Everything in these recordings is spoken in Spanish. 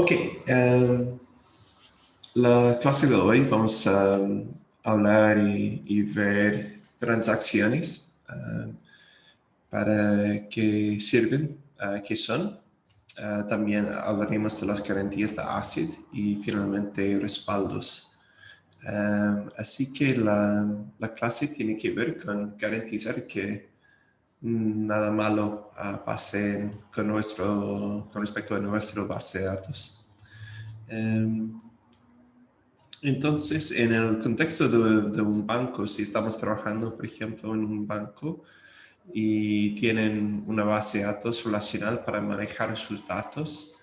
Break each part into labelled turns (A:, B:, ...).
A: Ok, la clase de hoy vamos a hablar y ver transacciones, para qué sirven, qué son. También hablaremos de las garantías de ACID y finalmente respaldos. Así que la clase tiene que ver con garantizar que nada malo pase con respecto a nuestro base de datos. Entonces, en el contexto de un banco, si estamos trabajando, por ejemplo, en un banco y tienen una base de datos relacional para manejar sus datos,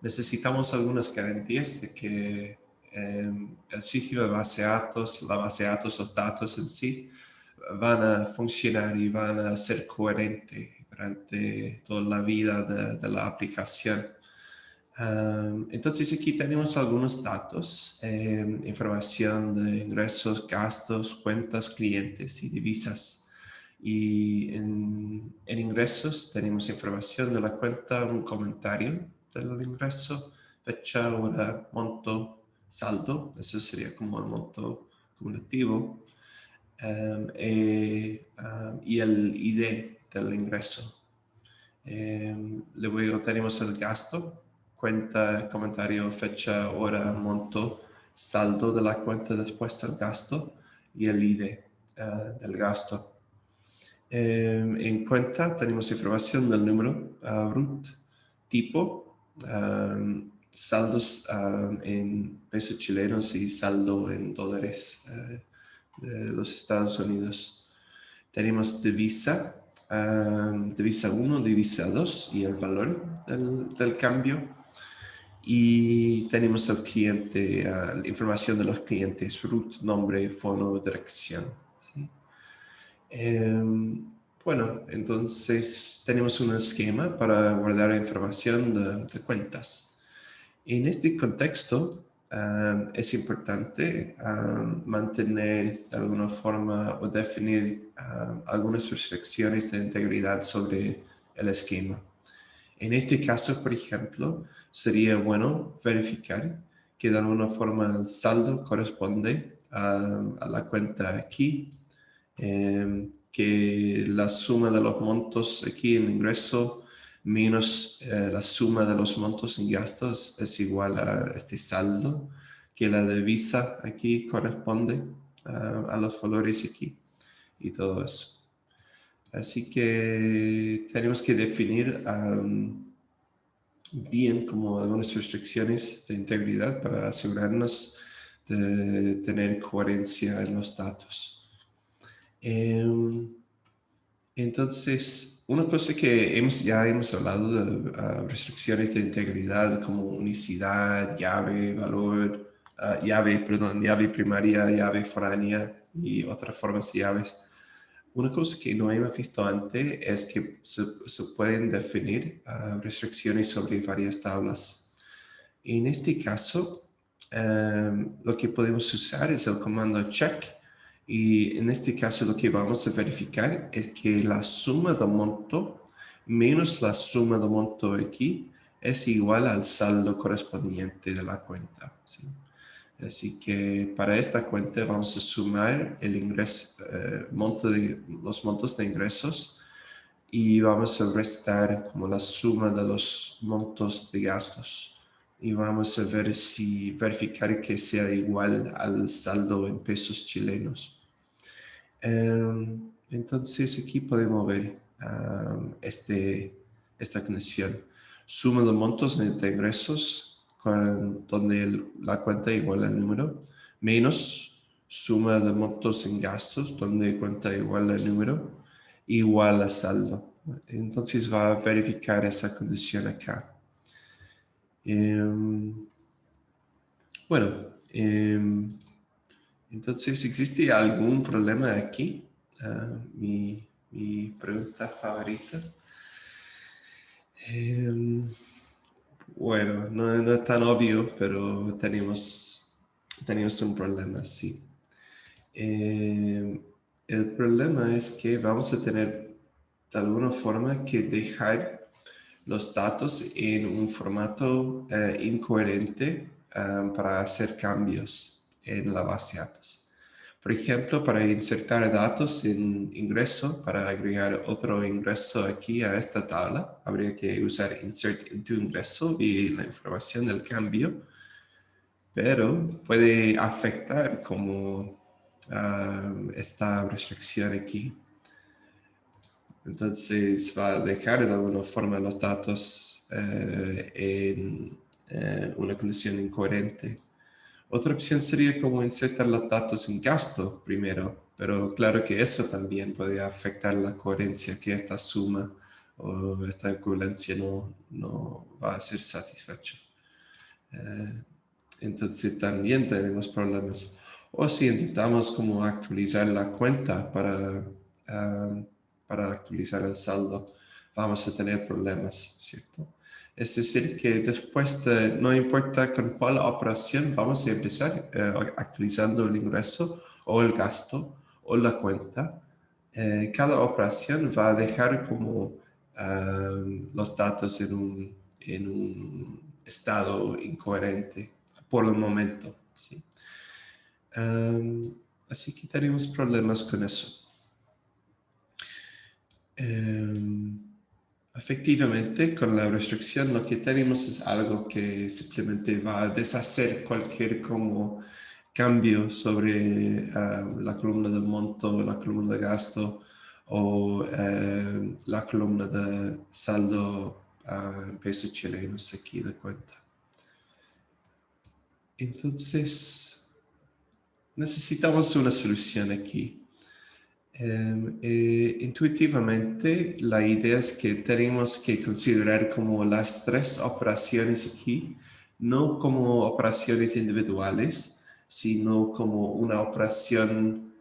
A: necesitamos algunas garantías de que el sitio de base de datos, la base de datos, los datos en sí, van a funcionar y van a ser coherentes durante toda la vida de la aplicación. Entonces aquí tenemos algunos datos, información de ingresos, gastos, cuentas, clientes y divisas. Y en ingresos tenemos información de la cuenta, un comentario del ingreso, fecha, hora, monto, saldo, eso sería como el monto cumulativo, y el ID del ingreso. Luego tenemos el gasto, cuenta, comentario, fecha, hora, monto, saldo de la cuenta después del gasto y el ID del gasto. En cuenta tenemos información del número brut, tipo, saldos en pesos chilenos y saldo en dólares de los Estados Unidos. Tenemos divisa, divisa 1, divisa 2 y el valor del cambio. Y tenemos el cliente, la información de los clientes, root, nombre, fono, dirección. ¿Sí? Bueno, entonces tenemos un esquema para guardar información de cuentas. En este contexto, es importante mantener de alguna forma o definir algunas restricciones de integridad sobre el esquema. En este caso, por ejemplo, sería bueno verificar que de alguna forma el saldo corresponde a la cuenta aquí, que la suma de los montos aquí en ingreso menos la suma de los montos en gastos es igual a este saldo, que la divisa aquí corresponde a los valores aquí y todo eso. Así que tenemos que definir bien como algunas restricciones de integridad para asegurarnos de tener coherencia en los datos. Entonces, una cosa que ya hemos hablado de restricciones de integridad como unicidad, llave, valor, llave primaria, llave foránea y otras formas de llaves. Una cosa que no hemos visto antes es que se pueden definir restricciones sobre varias tablas. En este caso, lo que podemos usar es el comando check, y en este caso lo que vamos a verificar es que la suma de monto menos la suma de monto aquí es igual al saldo correspondiente de la cuenta, ¿sí? Así que para esta cuenta vamos a sumar el ingreso, los montos de ingresos, y vamos a restar como la suma de los montos de gastos. Y vamos a verificar que sea igual al saldo en pesos chilenos. Entonces aquí podemos ver esta conexión. Suma de montos de ingresos, donde la cuenta igual al número, menos suma de montos en gastos, donde cuenta igual al número, igual a saldo. Entonces va a verificar esa condición acá. Bueno, entonces, ¿existe algún problema aquí? Mi pregunta favorita. Em, bueno, no es tan obvio, pero tenemos un problema, sí. El problema es que vamos a tener de alguna forma que dejar los datos en un formato incoherente para hacer cambios en la base de datos. Por ejemplo, para insertar datos en ingreso, para agregar otro ingreso aquí a esta tabla, habría que usar insert into ingreso y la información del cambio, pero puede afectar como esta restricción aquí. Entonces va a dejar de alguna forma los datos en una condición incoherente. Otra opción sería como insertar los datos en gasto primero, pero claro que eso también puede afectar la coherencia, que esta suma o esta equivalencia no va a ser satisfecho. Entonces también tenemos problemas. O si intentamos como actualizar la cuenta para actualizar el saldo, vamos a tener problemas, ¿cierto? Es decir, que después no importa con cuál operación vamos a empezar, actualizando el ingreso o el gasto o la cuenta, cada operación va a dejar como los datos en un estado incoherente por el momento, ¿sí? Así que tenemos problemas con eso. Efectivamente, con la restricción lo que tenemos es algo que simplemente va a deshacer cualquier como cambio sobre la columna de monto, la columna de gasto o la columna de saldo en pesos chilenos aquí de cuenta. Entonces, necesitamos una solución aquí. Intuitivamente, la idea es que tenemos que considerar como las tres operaciones aquí, no como operaciones individuales, sino como una operación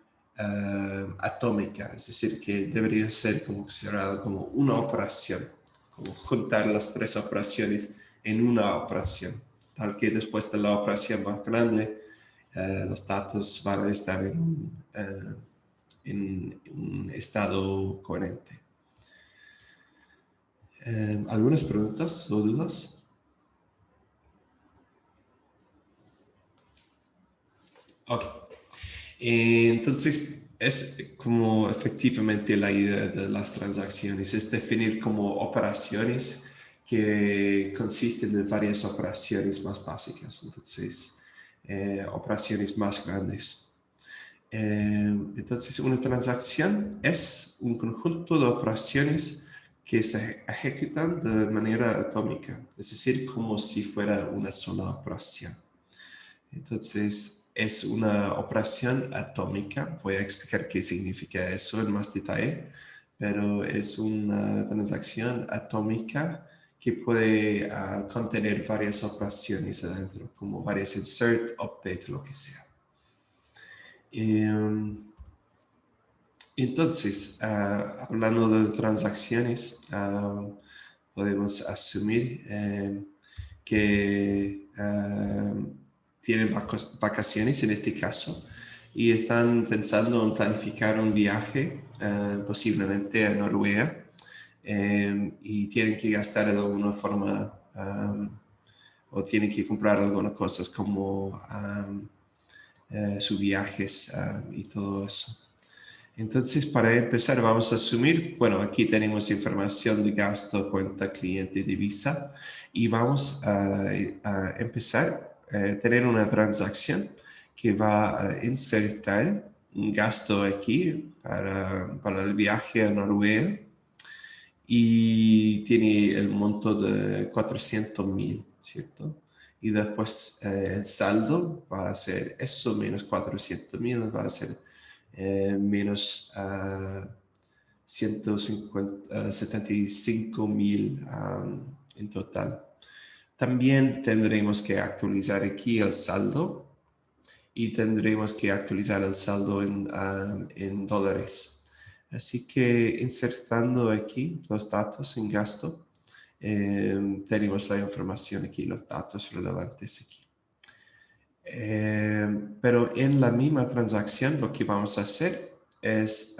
A: atómica, es decir, que debería ser como considerada como una operación, como juntar las tres operaciones en una operación, tal que después de la operación más grande, los datos van a estar en un estado coherente. ¿Algunas preguntas o dudas? Ok. Entonces, es como efectivamente la idea de las transacciones, es definir como operaciones que consisten de varias operaciones más básicas, entonces, operaciones más grandes. Entonces, una transacción es un conjunto de operaciones que se ejecutan de manera atómica, es decir, como si fuera una sola operación. Entonces, es una operación atómica. Voy a explicar qué significa eso en más detalle, pero es una transacción atómica que puede contener varias operaciones adentro, como varias insert, update, lo que sea. Entonces, hablando de transacciones, podemos asumir que tienen vacaciones en este caso y están pensando en planificar un viaje posiblemente a Noruega y tienen que gastar de alguna forma o tienen que comprar algunas cosas como sus viajes y todo eso. Entonces, para empezar, vamos a asumir, bueno, aquí tenemos información de gasto, cuenta, cliente, divisa, y vamos a empezar a tener una transacción que va a insertar un gasto aquí para el viaje a Noruega y tiene el monto de 400.000, ¿cierto? Y después el saldo va a ser eso menos 400.000, va a ser menos 175.000 en total. También tendremos que actualizar aquí el saldo y tendremos que actualizar el saldo en dólares. Así que insertando aquí los datos en gasto, tenemos la información aquí, los datos relevantes aquí. Pero en la misma transacción lo que vamos a hacer es,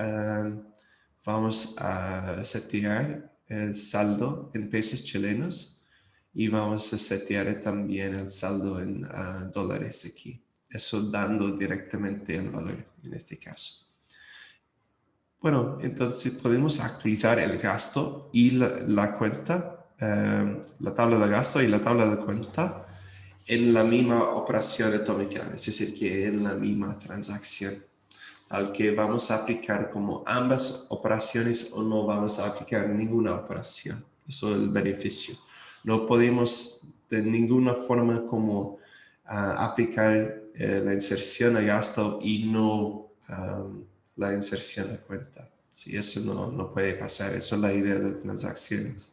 A: vamos a setear el saldo en pesos chilenos y vamos a setear también el saldo en dólares aquí. Eso dando directamente el valor en este caso. Bueno, entonces podemos actualizar el gasto y la cuenta, la tabla de gasto y la tabla de cuenta en la misma operación atómica, es decir, que en la misma transacción. Al que vamos a aplicar como ambas operaciones o no vamos a aplicar ninguna operación. Eso es el beneficio. No podemos de ninguna forma como aplicar la inserción a gasto y no la inserción a cuenta. Sí, eso no puede pasar. Eso es la idea de transacciones.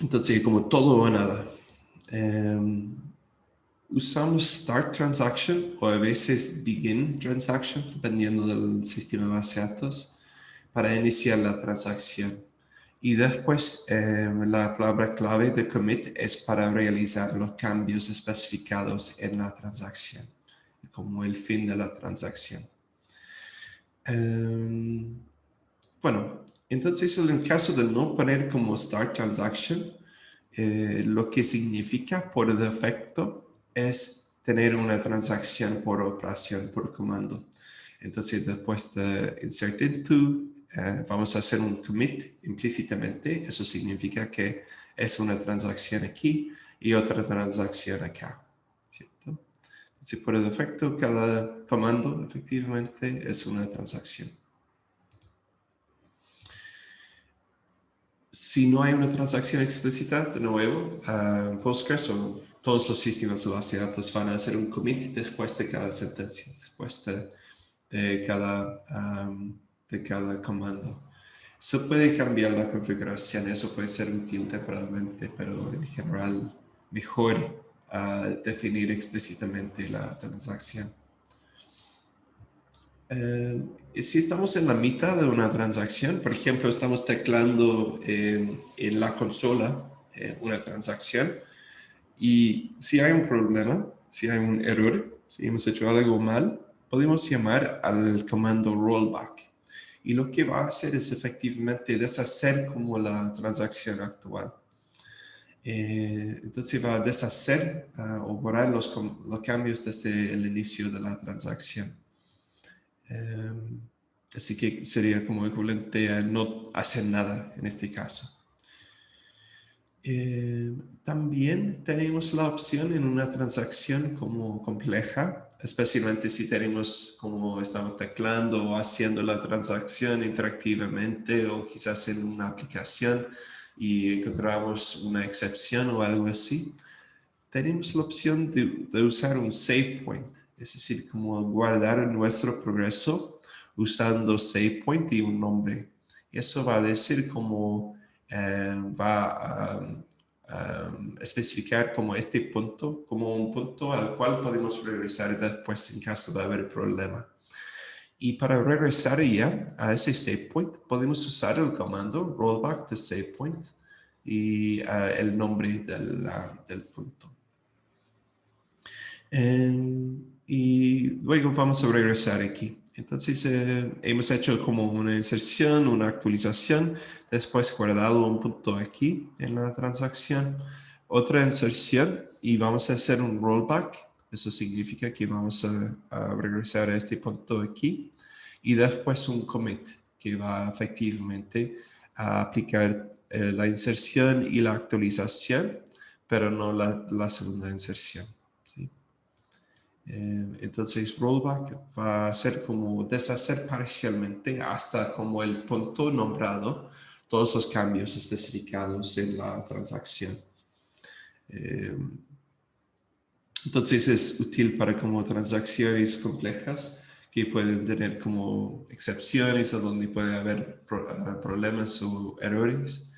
A: Entonces, como todo o nada. Usamos Start Transaction o a veces Begin Transaction, dependiendo del sistema de base de datos, para iniciar la transacción. Y después la palabra clave de commit es para realizar los cambios especificados en la transacción, como el fin de la transacción. Bueno, entonces en el caso de no poner como Start Transaction, lo que significa por defecto es tener una transacción por operación, por comando. Entonces, después de insert into, vamos a hacer un commit implícitamente. Eso significa que es una transacción aquí y otra transacción acá, ¿cierto? Entonces, por defecto, cada comando efectivamente es una transacción. Si no hay una transacción explícita, de nuevo, Postgres o todos los sistemas de base de datos van a hacer un commit después de cada sentencia, después de cada comando. Eso puede cambiar la configuración, eso puede ser útil temporalmente, pero en general mejor definir explícitamente la transacción. Si estamos en la mitad de una transacción, por ejemplo, estamos teclando en la consola una transacción y si hay un problema, si hay un error, si hemos hecho algo mal, podemos llamar al comando rollback. Y lo que va a hacer es efectivamente deshacer como la transacción actual. Entonces va a deshacer o borrar los cambios desde el inicio de la transacción. Así que sería como equivalente a no hacer nada en este caso. También tenemos la opción en una transacción como compleja, especialmente si tenemos como estamos teclando o haciendo la transacción interactivamente o quizás en una aplicación y encontramos una excepción o algo así. Tenemos la opción de usar un save point, es decir, como guardar nuestro progreso usando save point y un nombre. Eso va a decir cómo va a especificar como este punto, como un punto al cual podemos regresar después en caso de haber problema. Y para regresar ya a ese save point, podemos usar el comando rollback de save point y el nombre del punto. Y luego vamos a regresar aquí. Entonces hemos hecho como una inserción, una actualización, después guardado un punto aquí en la transacción, otra inserción y vamos a hacer un rollback. Eso significa que vamos a regresar a este punto aquí y después un commit que va efectivamente a aplicar la inserción y la actualización, pero no la segunda inserción. ¿Sí? Entonces rollback va a ser como deshacer parcialmente hasta como el punto nombrado todos los cambios especificados en la transacción. Entonces es útil para como transacciones complejas que pueden tener como excepciones o donde puede haber problemas o errores.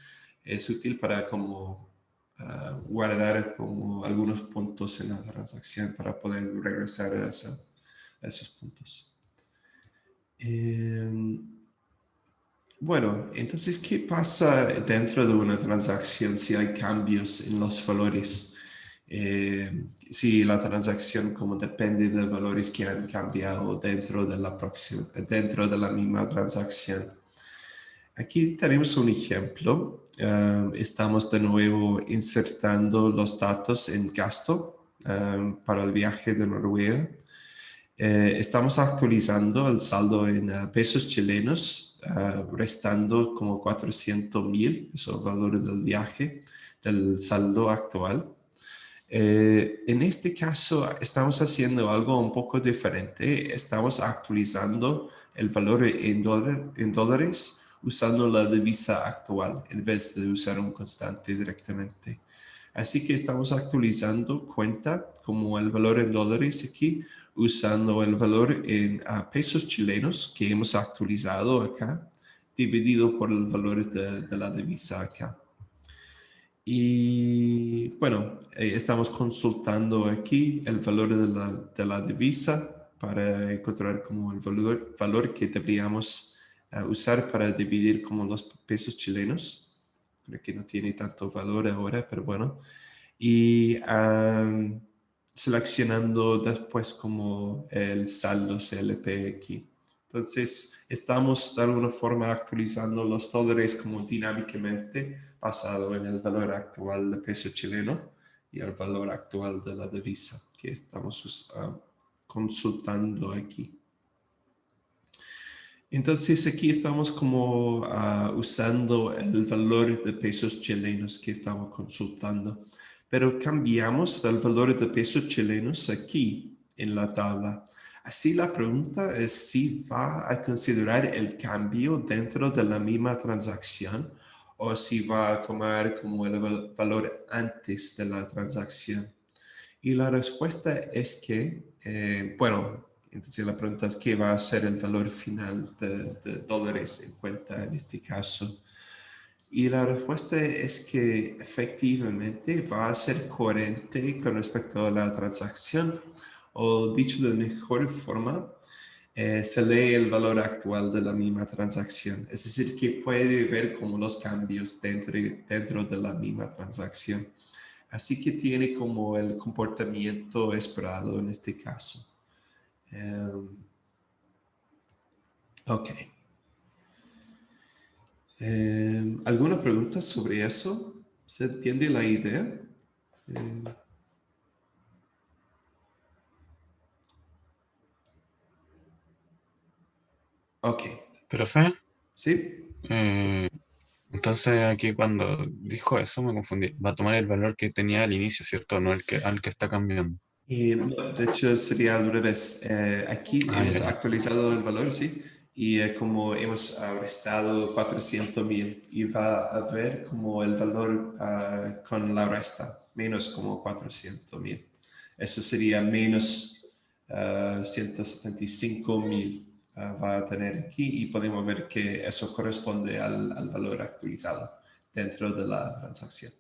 A: Es útil para como guardar como algunos puntos en la transacción para poder regresar a esos puntos. Bueno, entonces, ¿qué pasa dentro de una transacción si hay cambios en los valores? Si la transacción como depende de valores que han cambiado dentro de la misma transacción. Aquí tenemos un ejemplo. Estamos de nuevo insertando los datos en gasto para el viaje de Noruega. Estamos actualizando el saldo en pesos chilenos, restando como 400.000, es el valor del viaje, del saldo actual. En este caso estamos haciendo algo un poco diferente. Estamos actualizando el valor en dólares usando la divisa actual en vez de usar un constante directamente. Así que estamos actualizando cuenta como el valor en dólares aquí usando el valor en pesos chilenos que hemos actualizado acá dividido por el valor de la divisa acá. Y bueno, estamos consultando aquí el valor de la divisa para encontrar como el valor que deberíamos usar para dividir como los pesos chilenos. Creo que no tiene tanto valor ahora, pero bueno. Y seleccionando después como el saldo CLP aquí. Entonces, estamos de alguna forma actualizando los dólares como dinámicamente basado en el valor actual del peso chileno y el valor actual de la divisa que estamos consultando aquí. Entonces aquí estamos como usando el valor de pesos chilenos que estamos consultando, pero cambiamos el valor de pesos chilenos aquí en la tabla. Así la pregunta es si va a considerar el cambio dentro de la misma transacción o si va a tomar como el valor antes de la transacción. Y la respuesta es que, bueno, entonces la pregunta es qué va a ser el valor final de dólares en cuenta en este caso. Y la respuesta es que efectivamente va a ser coherente con respecto a la transacción, o dicho de mejor forma, se lee el valor actual de la misma transacción. Es decir, que puede ver como los cambios dentro de la misma transacción. Así que tiene como el comportamiento esperado en este caso. Ok. ¿Alguna pregunta sobre eso? ¿Se entiende la idea? Ok.
B: Profe,
A: ¿Sí?
B: entonces aquí cuando dijo eso me confundí. Va a tomar el valor que tenía al inicio, ¿cierto? No el que, al que está cambiando.
A: No, de hecho, sería al revés. Aquí
B: Ah, ya,
A: hemos
B: ya.
A: actualizado el valor, ¿sí? Y como hemos restado 400.000 y va a ver como el valor con la resta, menos como 400.000. Eso sería menos 175.000 va a tener aquí y podemos ver que eso corresponde al valor actualizado dentro de la transacción.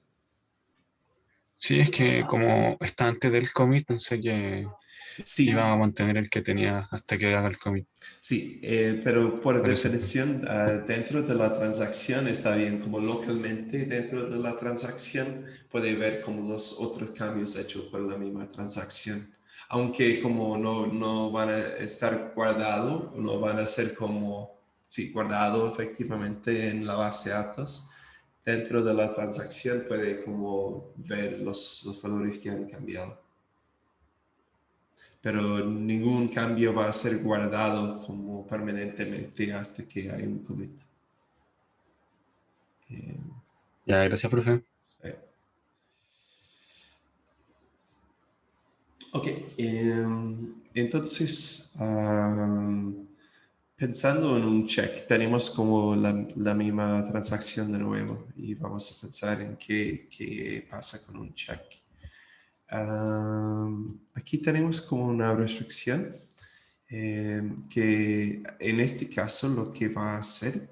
B: Sí, es que como está antes del commit, pensé que iba a
A: Sí,
B: mantener el que tenía hasta que haga el commit.
A: sí, pero por
B: Por eso.
A: definición, dentro de la transacción está bien, como localmente dentro de la transacción puede ver como los otros cambios hechos por la misma transacción. Aunque como no van a estar guardados, no van a ser como, sí, guardado efectivamente en la base de datos, dentro de la transacción puede como ver los valores que han cambiado, pero ningún cambio va a ser guardado como permanentemente hasta que hay un commit. Eh,
B: Ya, gracias, profe.
A: eh, ok, entonces pensando en un check, tenemos como la misma transacción de nuevo y vamos a pensar en qué pasa con un check. Aquí tenemos como una restricción que en este caso lo que va a hacer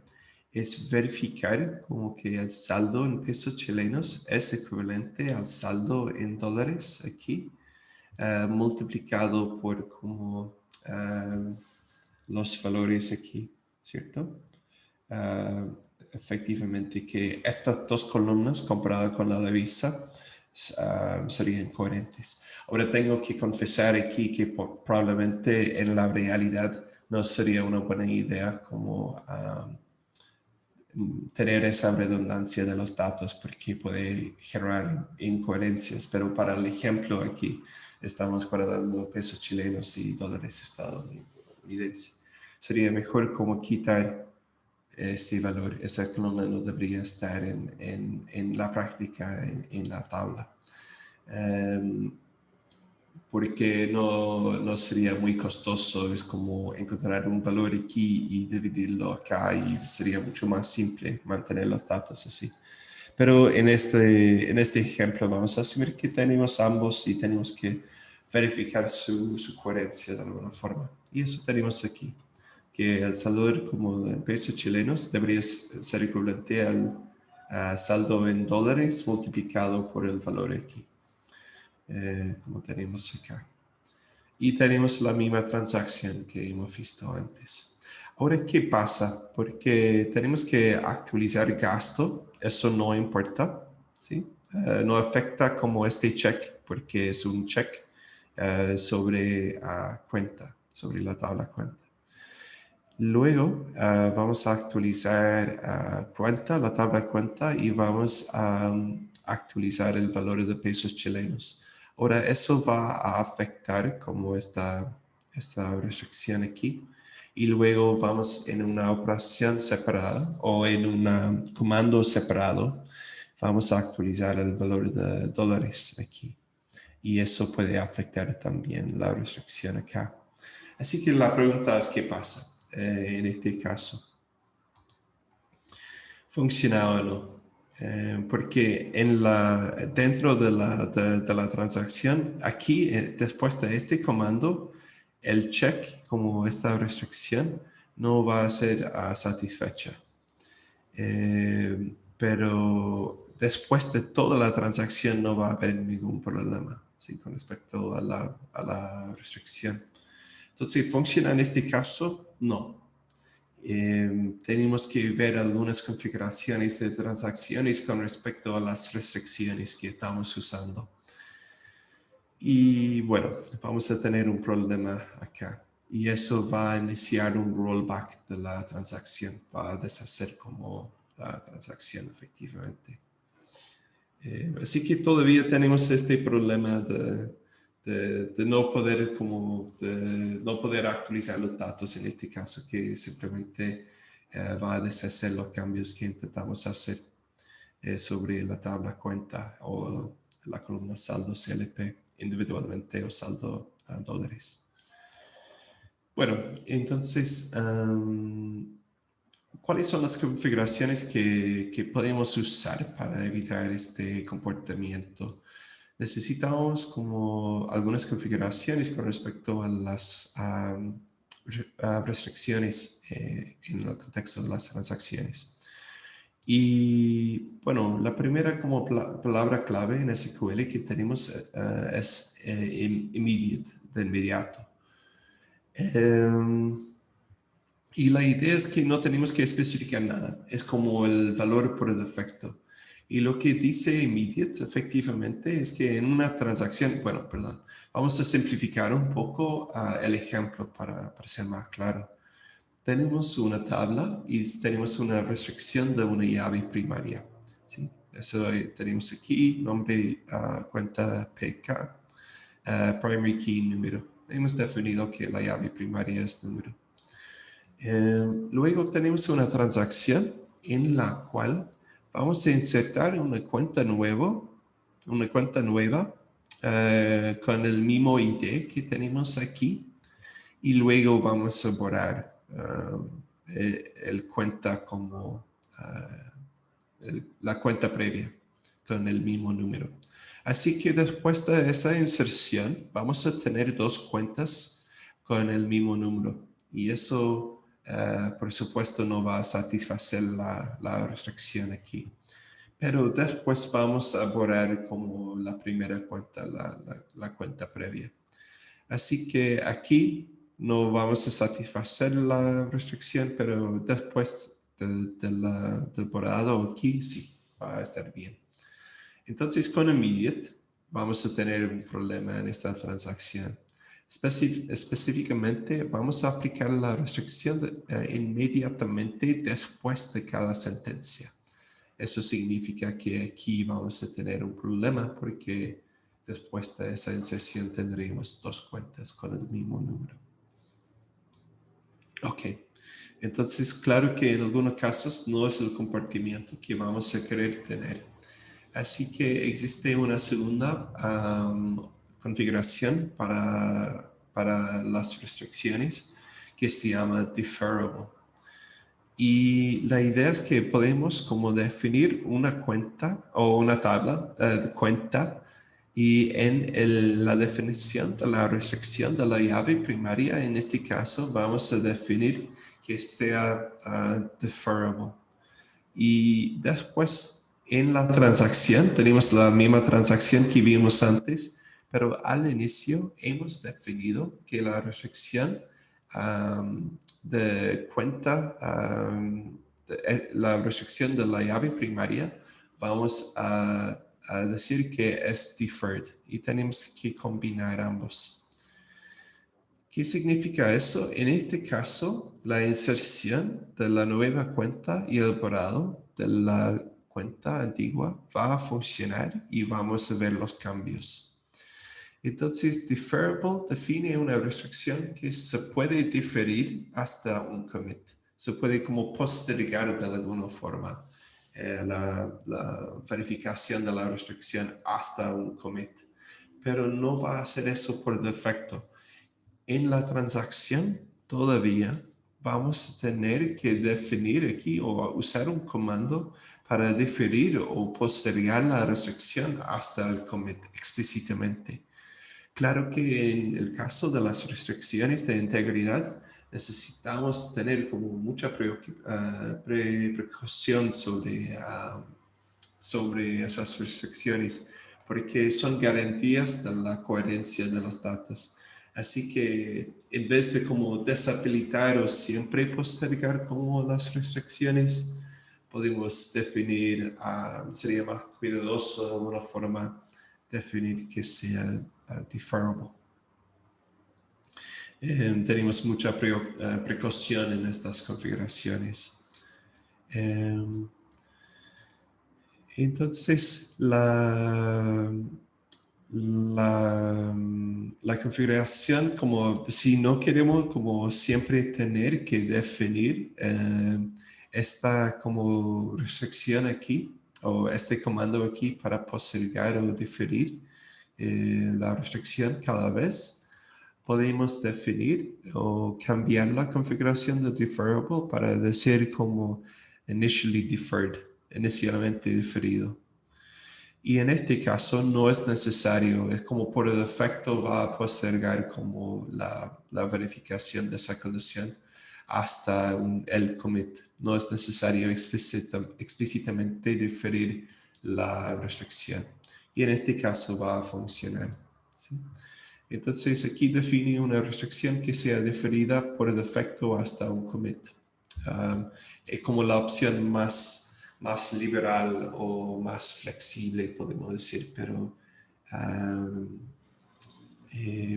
A: es verificar como que el saldo en pesos chilenos es equivalente al saldo en dólares aquí, multiplicado por como los valores aquí, ¿cierto? Ah, efectivamente que estas dos columnas comparadas con la divisa serían coherentes. Ahora tengo que confesar aquí que probablemente en la realidad no sería una buena idea como tener esa redundancia de los datos porque puede generar incoherencias. Pero para el ejemplo aquí estamos guardando pesos chilenos y dólares estadounidenses. Sería mejor como quitar ese valor. Esa columna no debería estar en la práctica, en la tabla. Porque no sería muy costoso, es como encontrar un valor aquí y dividirlo acá y sería mucho más simple mantener los datos así. Pero en este ejemplo vamos a asumir que tenemos ambos y tenemos que verificar su coherencia de alguna forma. Y eso tenemos aquí, que el saldo como en pesos chilenos debería ser equivalente al saldo en dólares multiplicado por el valor aquí. Como tenemos acá. Y tenemos la misma transacción que hemos visto antes. Ahora, ¿qué pasa? Porque tenemos que actualizar gasto, eso no importa, ¿sí? No afecta como este check, porque es un check sobre cuenta, sobre la tabla cuenta. Luego vamos a actualizar cuenta, la tabla cuenta, y vamos a actualizar el valor de pesos chilenos. Ahora, eso va a afectar como esta restricción aquí. Y luego vamos en una operación separada o en un comando separado, vamos a actualizar el valor de dólares aquí. Y eso puede afectar también la restricción acá. Así que la pregunta es, ¿qué pasa en este caso? ¿Funciona o no? Porque dentro de la transacción, aquí, después de este comando, el check, como esta restricción, no va a ser satisfecha. Pero después de toda la transacción no va a haber ningún problema, ¿sí? Con respecto a la restricción. Entonces, ¿funciona en este caso? No. Tenemos que ver algunas configuraciones de transacciones con respecto a las restricciones que estamos usando. Y bueno, vamos a tener un problema acá. Y eso va a iniciar un rollback de la transacción, va a deshacer como la transacción efectivamente. Así que todavía tenemos este problema de no poder no poder actualizar los datos en este caso, que simplemente va a deshacer los cambios que intentamos hacer sobre la tabla cuenta o la columna saldo CLP individualmente o saldo a dólares. Bueno, entonces, ¿cuáles son las configuraciones que podemos usar para evitar este comportamiento? Necesitamos como algunas configuraciones con respecto a las restricciones en el contexto de las transacciones. Y bueno, la primera como palabra clave en SQL que tenemos es immediate, de inmediato. Y la idea es que no tenemos que especificar nada, es como el valor por defecto. Y lo que dice immediate efectivamente es que en una transacción, bueno, perdón, vamos a simplificar un poco el ejemplo para ser más claro. Tenemos una tabla y tenemos una restricción de una llave primaria, ¿sí? Eso tenemos aquí, nombre, cuenta PK, primary key, número. Hemos definido que la llave primaria es número. Luego tenemos una transacción en la cual vamos a insertar una cuenta nueva con el mismo ID que tenemos aquí y luego vamos a borrar el cuenta como la cuenta previa con el mismo número. Así que después de esa inserción vamos a tener dos cuentas con el mismo número y eso por supuesto no va a satisfacer la restricción aquí. Pero después vamos a borrar como la primera cuenta, la cuenta previa. Así que aquí no vamos a satisfacer la restricción, pero después del borrado aquí sí va a estar bien. Entonces con immediate vamos a tener un problema en esta transacción Específicamente, vamos a aplicar la restricción inmediatamente después de cada sentencia. Eso significa que aquí vamos a tener un problema porque después de esa inserción tendríamos dos cuentas con el mismo número. Ok, entonces claro que en algunos casos no es el comportamiento que vamos a querer tener. Así que existe una segunda configuración para las restricciones que se llama deferrable. Y la idea es que podemos como definir una cuenta o una tabla de cuenta y en la definición de la restricción de la llave primaria, en este caso vamos a definir que sea deferrable. Y después en la transacción tenemos la misma transacción que vimos antes, pero al inicio hemos definido que la restricción de cuenta, la restricción de la llave primaria, vamos a decir que es deferred y tenemos que combinar ambos. ¿Qué significa eso? En este caso, la inserción de la nueva cuenta y el borrado de la cuenta antigua va a funcionar y vamos a ver los cambios. Entonces, deferrable define una restricción que se puede diferir hasta un commit. Se puede como postergar de alguna forma la verificación de la restricción hasta un commit. Pero no va a hacer eso por defecto. En la transacción todavía vamos a tener que definir aquí o usar un comando para diferir o postergar la restricción hasta el commit explícitamente. Claro que en el caso de las restricciones de integridad necesitamos tener como mucha precaución sobre esas restricciones porque son garantías de la coherencia de los datos. Así que en vez de como deshabilitar o siempre postergar como las restricciones, podemos definir, sería más cuidadoso de alguna forma definir que sea deferrable. Tenemos mucha precaución en estas configuraciones. Entonces, la configuración, como si no queremos como siempre tener que definir esta como restricción aquí, o este comando aquí para postergar o diferir la restricción cada vez, podemos definir o cambiar la configuración de deferrable para decir como initially deferred, inicialmente diferido. Y en este caso no es necesario, es como por defecto va a postergar como la verificación de esa condición hasta el commit. No es necesario explícitamente diferir la restricción. Y en este caso va a funcionar. ¿Sí? Entonces aquí define una restricción que sea diferida por defecto hasta un commit. Es como la opción más liberal o más flexible, podemos decir, pero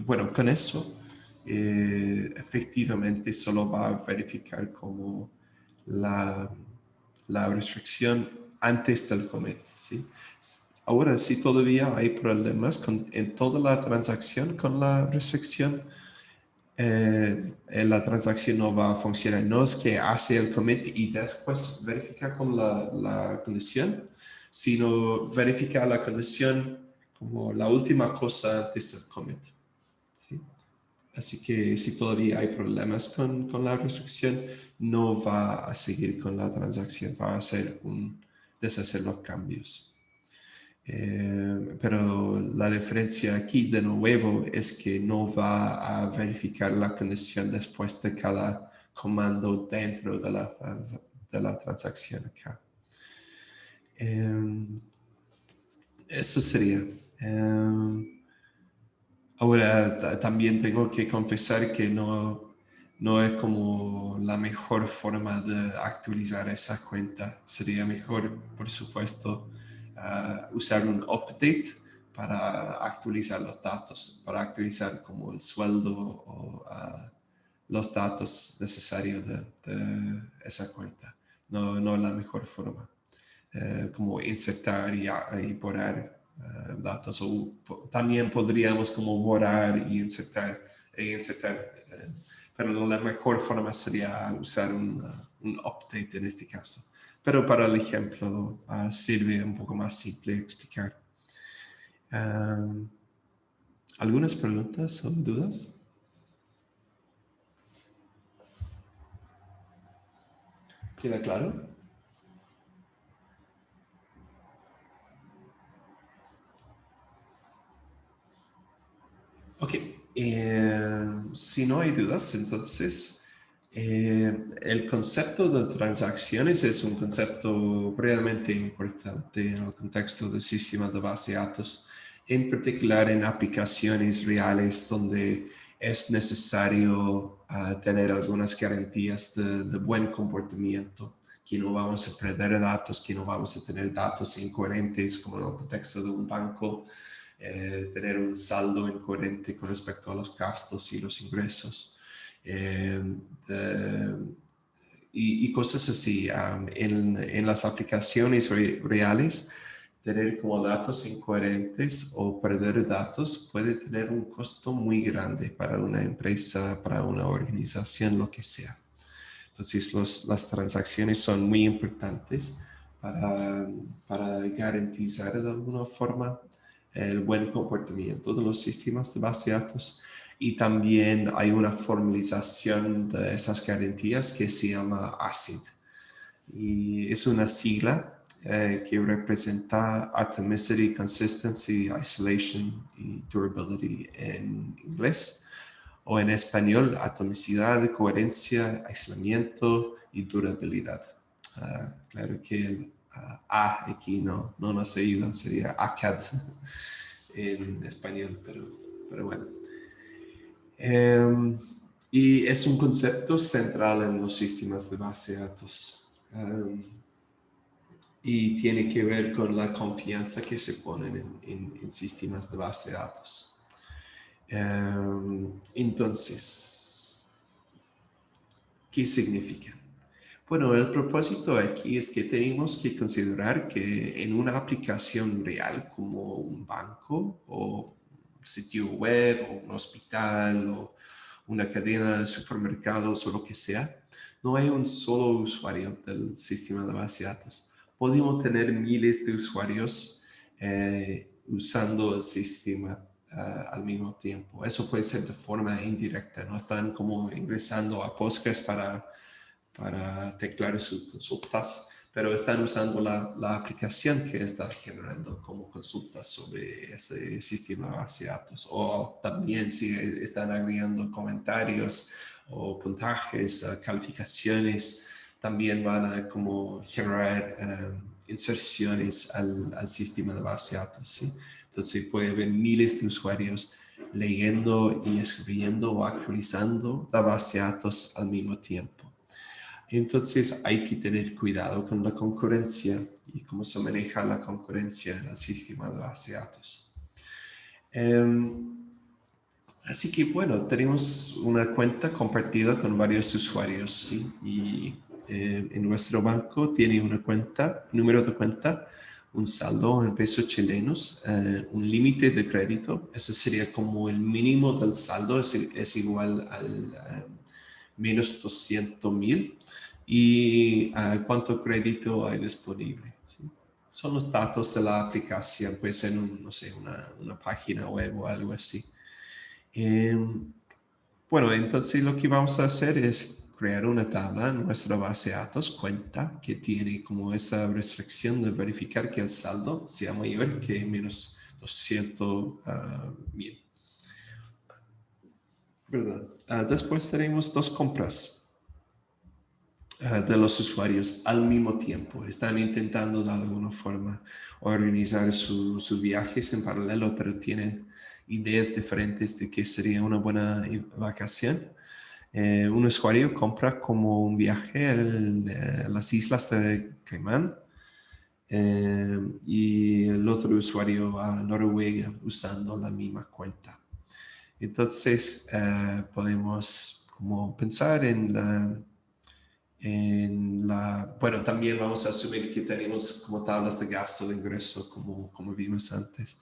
A: bueno, con eso efectivamente solo va a verificar como la restricción antes del commit, ¿sí? Ahora, si todavía hay problemas en toda la transacción con la restricción, la transacción no va a funcionar. No es que hace el commit y después verifica con la condición, sino verifica la condición como la última cosa antes del commit. ¿Sí? Así que si todavía hay problemas con la restricción, no va a seguir con la transacción, va a hacer deshacer los cambios. Pero la diferencia aquí de nuevo es que no va a verificar la condición después de cada comando dentro de la transacción acá. Eso sería. Ahora también tengo que confesar que no es como la mejor forma de actualizar esa cuenta. Sería mejor, por supuesto, usar un update para actualizar los datos, para actualizar como el sueldo o los datos necesarios de esa cuenta. No la mejor forma. Como insertar y borrar datos. O también podríamos como borrar y insertar. Pero la mejor forma sería usar un update en este caso. Pero para el ejemplo sirve un poco más simple explicar. ¿Algunas preguntas o dudas? ¿Queda claro? Ok, si no hay dudas, entonces el concepto de transacciones es un concepto realmente importante en el contexto del sistema de base de datos, en particular en aplicaciones reales donde es necesario tener algunas garantías de buen comportamiento, que no vamos a perder datos, que no vamos a tener datos incoherentes como en el contexto de un banco. Tener un saldo incoherente con respecto a los gastos y los ingresos y cosas así. En las aplicaciones reales, tener como datos incoherentes o perder datos puede tener un costo muy grande para una empresa, para una organización, lo que sea. Entonces, las transacciones son muy importantes para garantizar de alguna forma el buen comportamiento de los sistemas de base de datos. Y también hay una formalización de esas garantías que se llama ACID. Y es una sigla que representa Atomicity, Consistency, Isolation y Durability en inglés. O en español, atomicidad, coherencia, aislamiento y durabilidad. Claro que el A aquí no nos ayuda, sería ACAD en español, pero bueno. Y es un concepto central en los sistemas de base de datos. Y tiene que ver con la confianza que se ponen en sistemas de base de datos. Entonces, ¿qué significa? Bueno, el propósito aquí es que tenemos que considerar que en una aplicación real como un banco o un sitio web o un hospital o una cadena de supermercados o lo que sea, no hay un solo usuario del sistema de base de datos. Podemos tener miles de usuarios usando el sistema al mismo tiempo. Eso puede ser de forma indirecta, no están como ingresando a Postgres para teclear sus consultas, pero están usando la aplicación que está generando como consultas sobre ese sistema de base de datos. O también si están agregando comentarios o puntajes, calificaciones, también van a como generar inserciones al sistema de base de datos. ¿sí? Entonces puede haber miles de usuarios leyendo y escribiendo o actualizando la base de datos al mismo tiempo. Entonces hay que tener cuidado con la concurrencia y cómo se maneja la concurrencia en el sistema de base de datos. Así que bueno, tenemos una cuenta compartida con varios usuarios ¿sí? Y en nuestro banco tiene una cuenta, número de cuenta, un saldo en pesos chilenos, un límite de crédito, eso sería como el mínimo del saldo, es igual al menos 200.000 y cuánto crédito hay disponible. ¿sí? Son los datos de la aplicación, puede ser no sé, una página web o algo así. Bueno, entonces lo que vamos a hacer es crear una tabla en nuestra base de datos, cuenta, que tiene como esta restricción de verificar que el saldo sea mayor que menos 200.000. ¿Verdad? Después tenemos dos compras de los usuarios al mismo tiempo. Están intentando de alguna forma organizar sus viajes en paralelo, pero tienen ideas diferentes de qué sería una buena vacación. Un usuario compra como un viaje a las islas de Caimán y el otro usuario a Noruega usando la misma cuenta. Entonces, podemos como pensar bueno, también vamos a asumir que tenemos como tablas de gasto de ingreso, como vimos antes.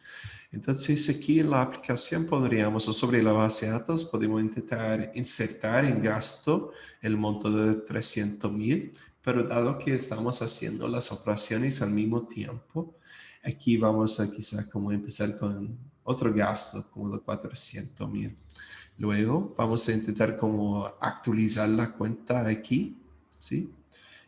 A: Entonces, aquí en la aplicación podríamos, o sobre la base de datos, podemos intentar insertar en gasto el monto de 300,000, pero dado que estamos haciendo las operaciones al mismo tiempo, aquí vamos a quizá como empezar con otro gasto, como de 400,000. Luego vamos a intentar como actualizar la cuenta aquí, ¿sí?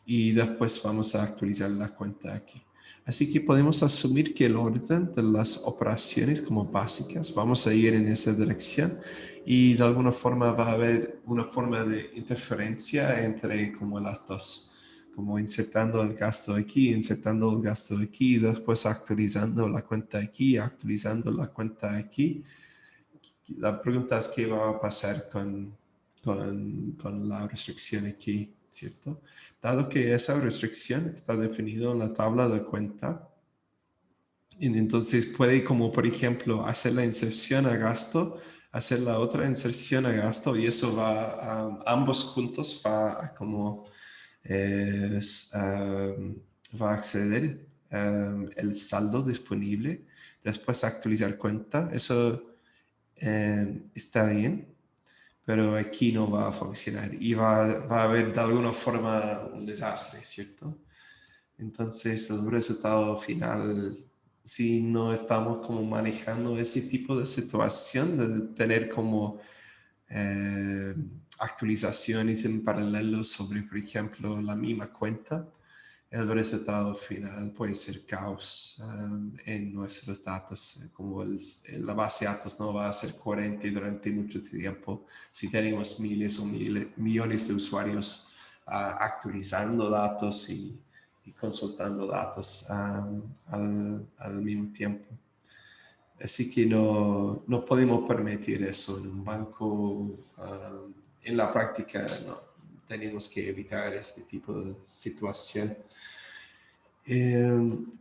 A: Y después vamos a actualizar la cuenta aquí. Así que podemos asumir que el orden de las operaciones como básicas vamos a ir en esa dirección y de alguna forma va a haber una forma de interferencia entre como las dos, como insertando el gasto aquí, insertando el gasto aquí, después actualizando la cuenta aquí, actualizando la cuenta aquí. La pregunta es qué va a pasar con la restricción aquí, ¿cierto? Dado que esa restricción está definida en la tabla de cuenta, entonces puede como por ejemplo hacer la inserción a gasto, hacer la otra inserción a gasto y eso va a, ambos juntos va a como va a acceder el saldo disponible, después actualizar cuenta, eso está bien, pero aquí no va a funcionar y va a haber de alguna forma un desastre, ¿cierto? Entonces, el resultado final, si no estamos como manejando ese tipo de situación, de tener como eh, actualizaciones en paralelo sobre, por ejemplo, la misma cuenta, el resultado final puede ser caos en nuestros datos, como la base de datos no va a ser coherente durante mucho tiempo si tenemos miles o millones de usuarios actualizando datos y consultando datos al mismo tiempo. Así que no podemos permitir eso en un banco. En la práctica, no, tenemos que evitar este tipo de situación.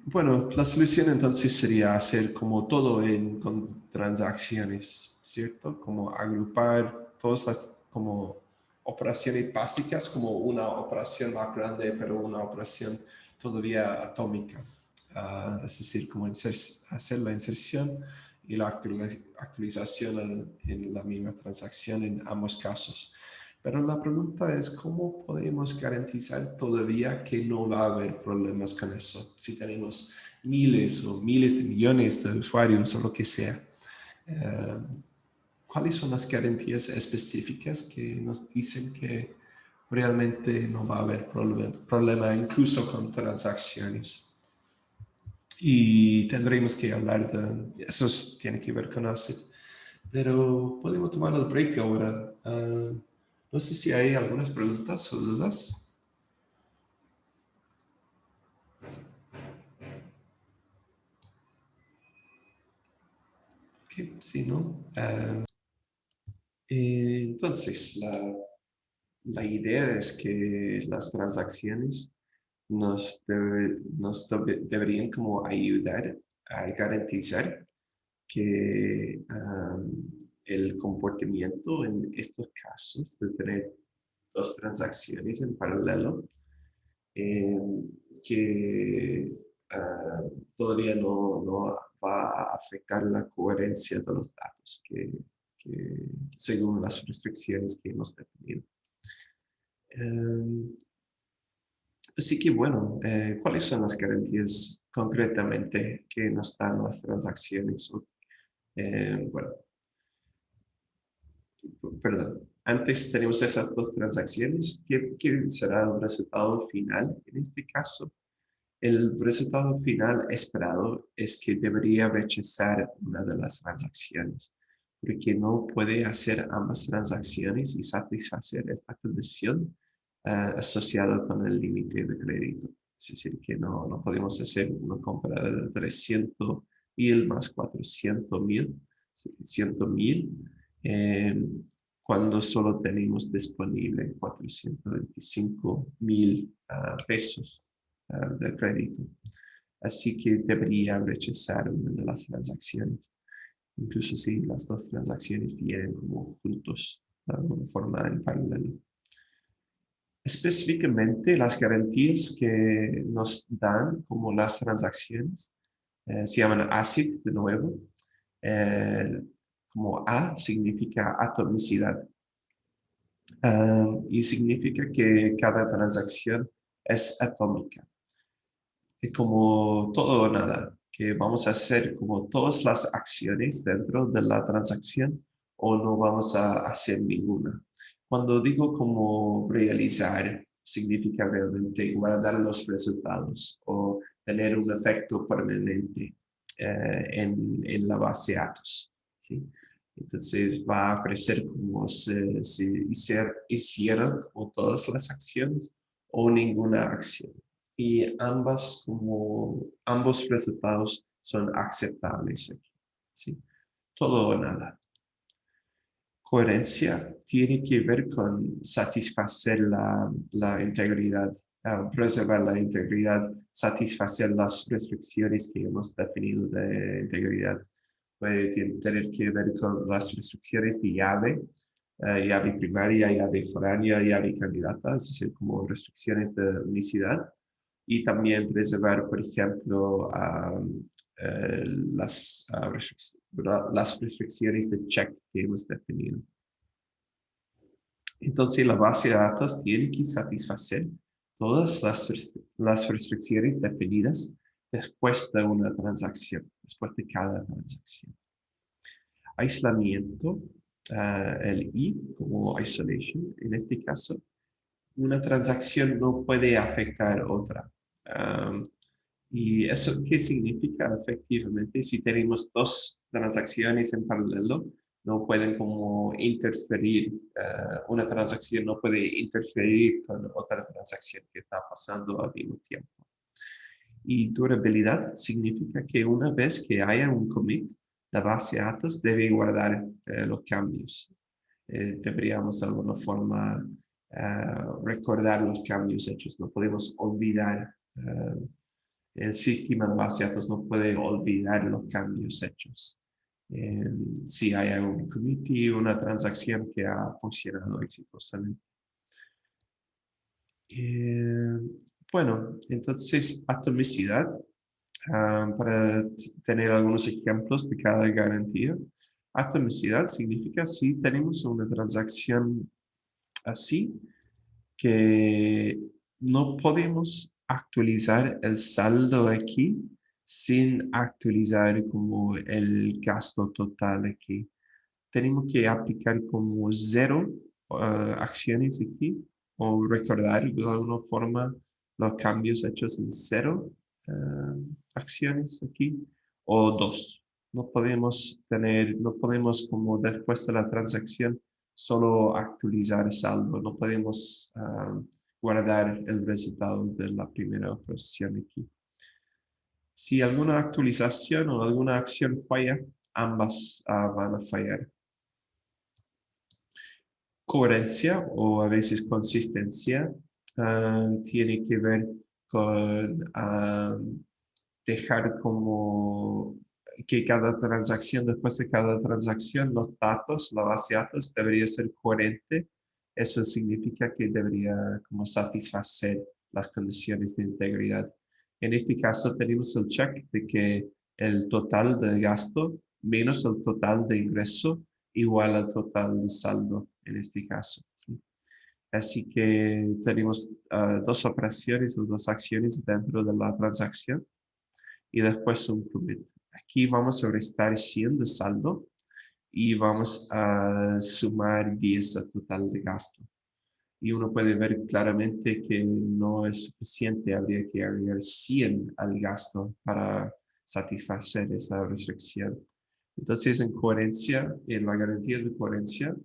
A: Bueno, la solución entonces sería hacer como todo con transacciones, ¿cierto? Como agrupar todas las como operaciones básicas como una operación más grande, pero una operación todavía atómica. Es decir, como hacer la inserción y la actualización en la misma transacción en ambos casos. Pero la pregunta es, ¿cómo podemos garantizar todavía que no va a haber problemas con eso? Si tenemos miles o miles de millones de usuarios o lo que sea. Eh, ¿Cuáles son las garantías específicas que nos dicen que realmente no va a haber problema incluso con transacciones? Y tendremos que hablar de eso, tiene que ver con ACID. Pero podemos tomar el break ahora. No sé si hay algunas preguntas o dudas. Ok, si no. Entonces, la idea es que las transacciones deberían como ayudar a garantizar que el comportamiento en estos casos de tener dos transacciones en paralelo eh, que ah, todavía no va a afectar la coherencia de los datos que según las restricciones que hemos definido. Eh, Así que bueno, ¿cuáles son las garantías concretamente que nos dan las transacciones? Bueno, perdón. Antes tenemos esas dos transacciones. ¿Qué será el resultado final en este caso? El resultado final esperado es que debería rechazar una de las transacciones, porque no puede hacer ambas transacciones y satisfacer esta condición asociada con el límite de crédito. Es decir, que no podemos hacer una compra de 300,000 más 400,000, 700,000, eh, cuando solo tenemos disponible 425,000 pesos de crédito. así que debería rechazar una de las transacciones, incluso si las dos transacciones vienen como juntos, de alguna forma en paralelo. Específicamente, las garantías que nos dan como las transacciones se llaman ASIC de nuevo. Eh, como A significa atomicidad. Y significa que cada transacción es atómica. Es como todo o nada, que vamos a hacer como todas las acciones dentro de la transacción o no vamos a hacer ninguna. Cuando digo como realizar, significa realmente guardar los resultados o tener un efecto permanente en la base de datos. ¿Sí? Entonces va a aparecer como si hicieron como todas las acciones o ninguna acción. Y ambos resultados son aceptables aquí. ¿Sí? Todo o nada. Coherencia tiene que ver con satisfacer la integridad, preservar la integridad, satisfacer las restricciones que hemos definido de integridad. Puede tener que ver con las restricciones de llave, llave primaria, llave foránea, llave candidata, es decir, como restricciones de unicidad. Y también preservar, por ejemplo, eh, las, las restricciones de check que hemos definido. Entonces, la base de datos tiene que satisfacer todas las restricciones definidas después de una transacción, después de cada transacción. Aislamiento, el I como isolation, en este caso, una transacción no puede afectar otra. ¿Y eso qué significa? Efectivamente, si tenemos dos transacciones en paralelo, no pueden como interferir, una transacción no puede interferir con otra transacción que está pasando al mismo tiempo. Y durabilidad significa que una vez que haya un commit, la base de datos debe guardar los cambios. Deberíamos de alguna forma recordar los cambios hechos, no podemos olvidar el sistema de base de datos no puede olvidar los cambios hechos. Si hay un committee, una transacción que ha funcionado exitosamente. Bueno, entonces atomicidad, para tener algunos ejemplos de cada garantía. Atomicidad significa si tenemos una transacción así, que no podemos actualizar el saldo aquí sin actualizar como el gasto total aquí. Tenemos que aplicar como 0 acciones aquí o recordar de alguna forma los cambios hechos en 0 acciones aquí o 2. No podemos como después de la transacción solo actualizar el saldo, no podemos guardar el resultado de la primera operación aquí. Si alguna actualización o alguna acción falla, ambas van a fallar. Coherencia o a veces consistencia tiene que ver con dejar como que cada transacción, después de cada transacción, los datos, la base de datos debería ser coherente. Eso significa que debería como satisfacer las condiciones de integridad. En este caso tenemos el check de que el total de gasto menos el total de ingreso igual al total de saldo en este caso. ¿Sí? Así que tenemos dos operaciones o dos acciones dentro de la transacción y después un commit. Aquí vamos a restar 100 de saldo y vamos a sumar 10 al total de gasto. Y uno puede ver claramente que no es suficiente, habría que agregar 100 al gasto para satisfacer esa restricción. Entonces, en coherencia, en la garantía de coherencia,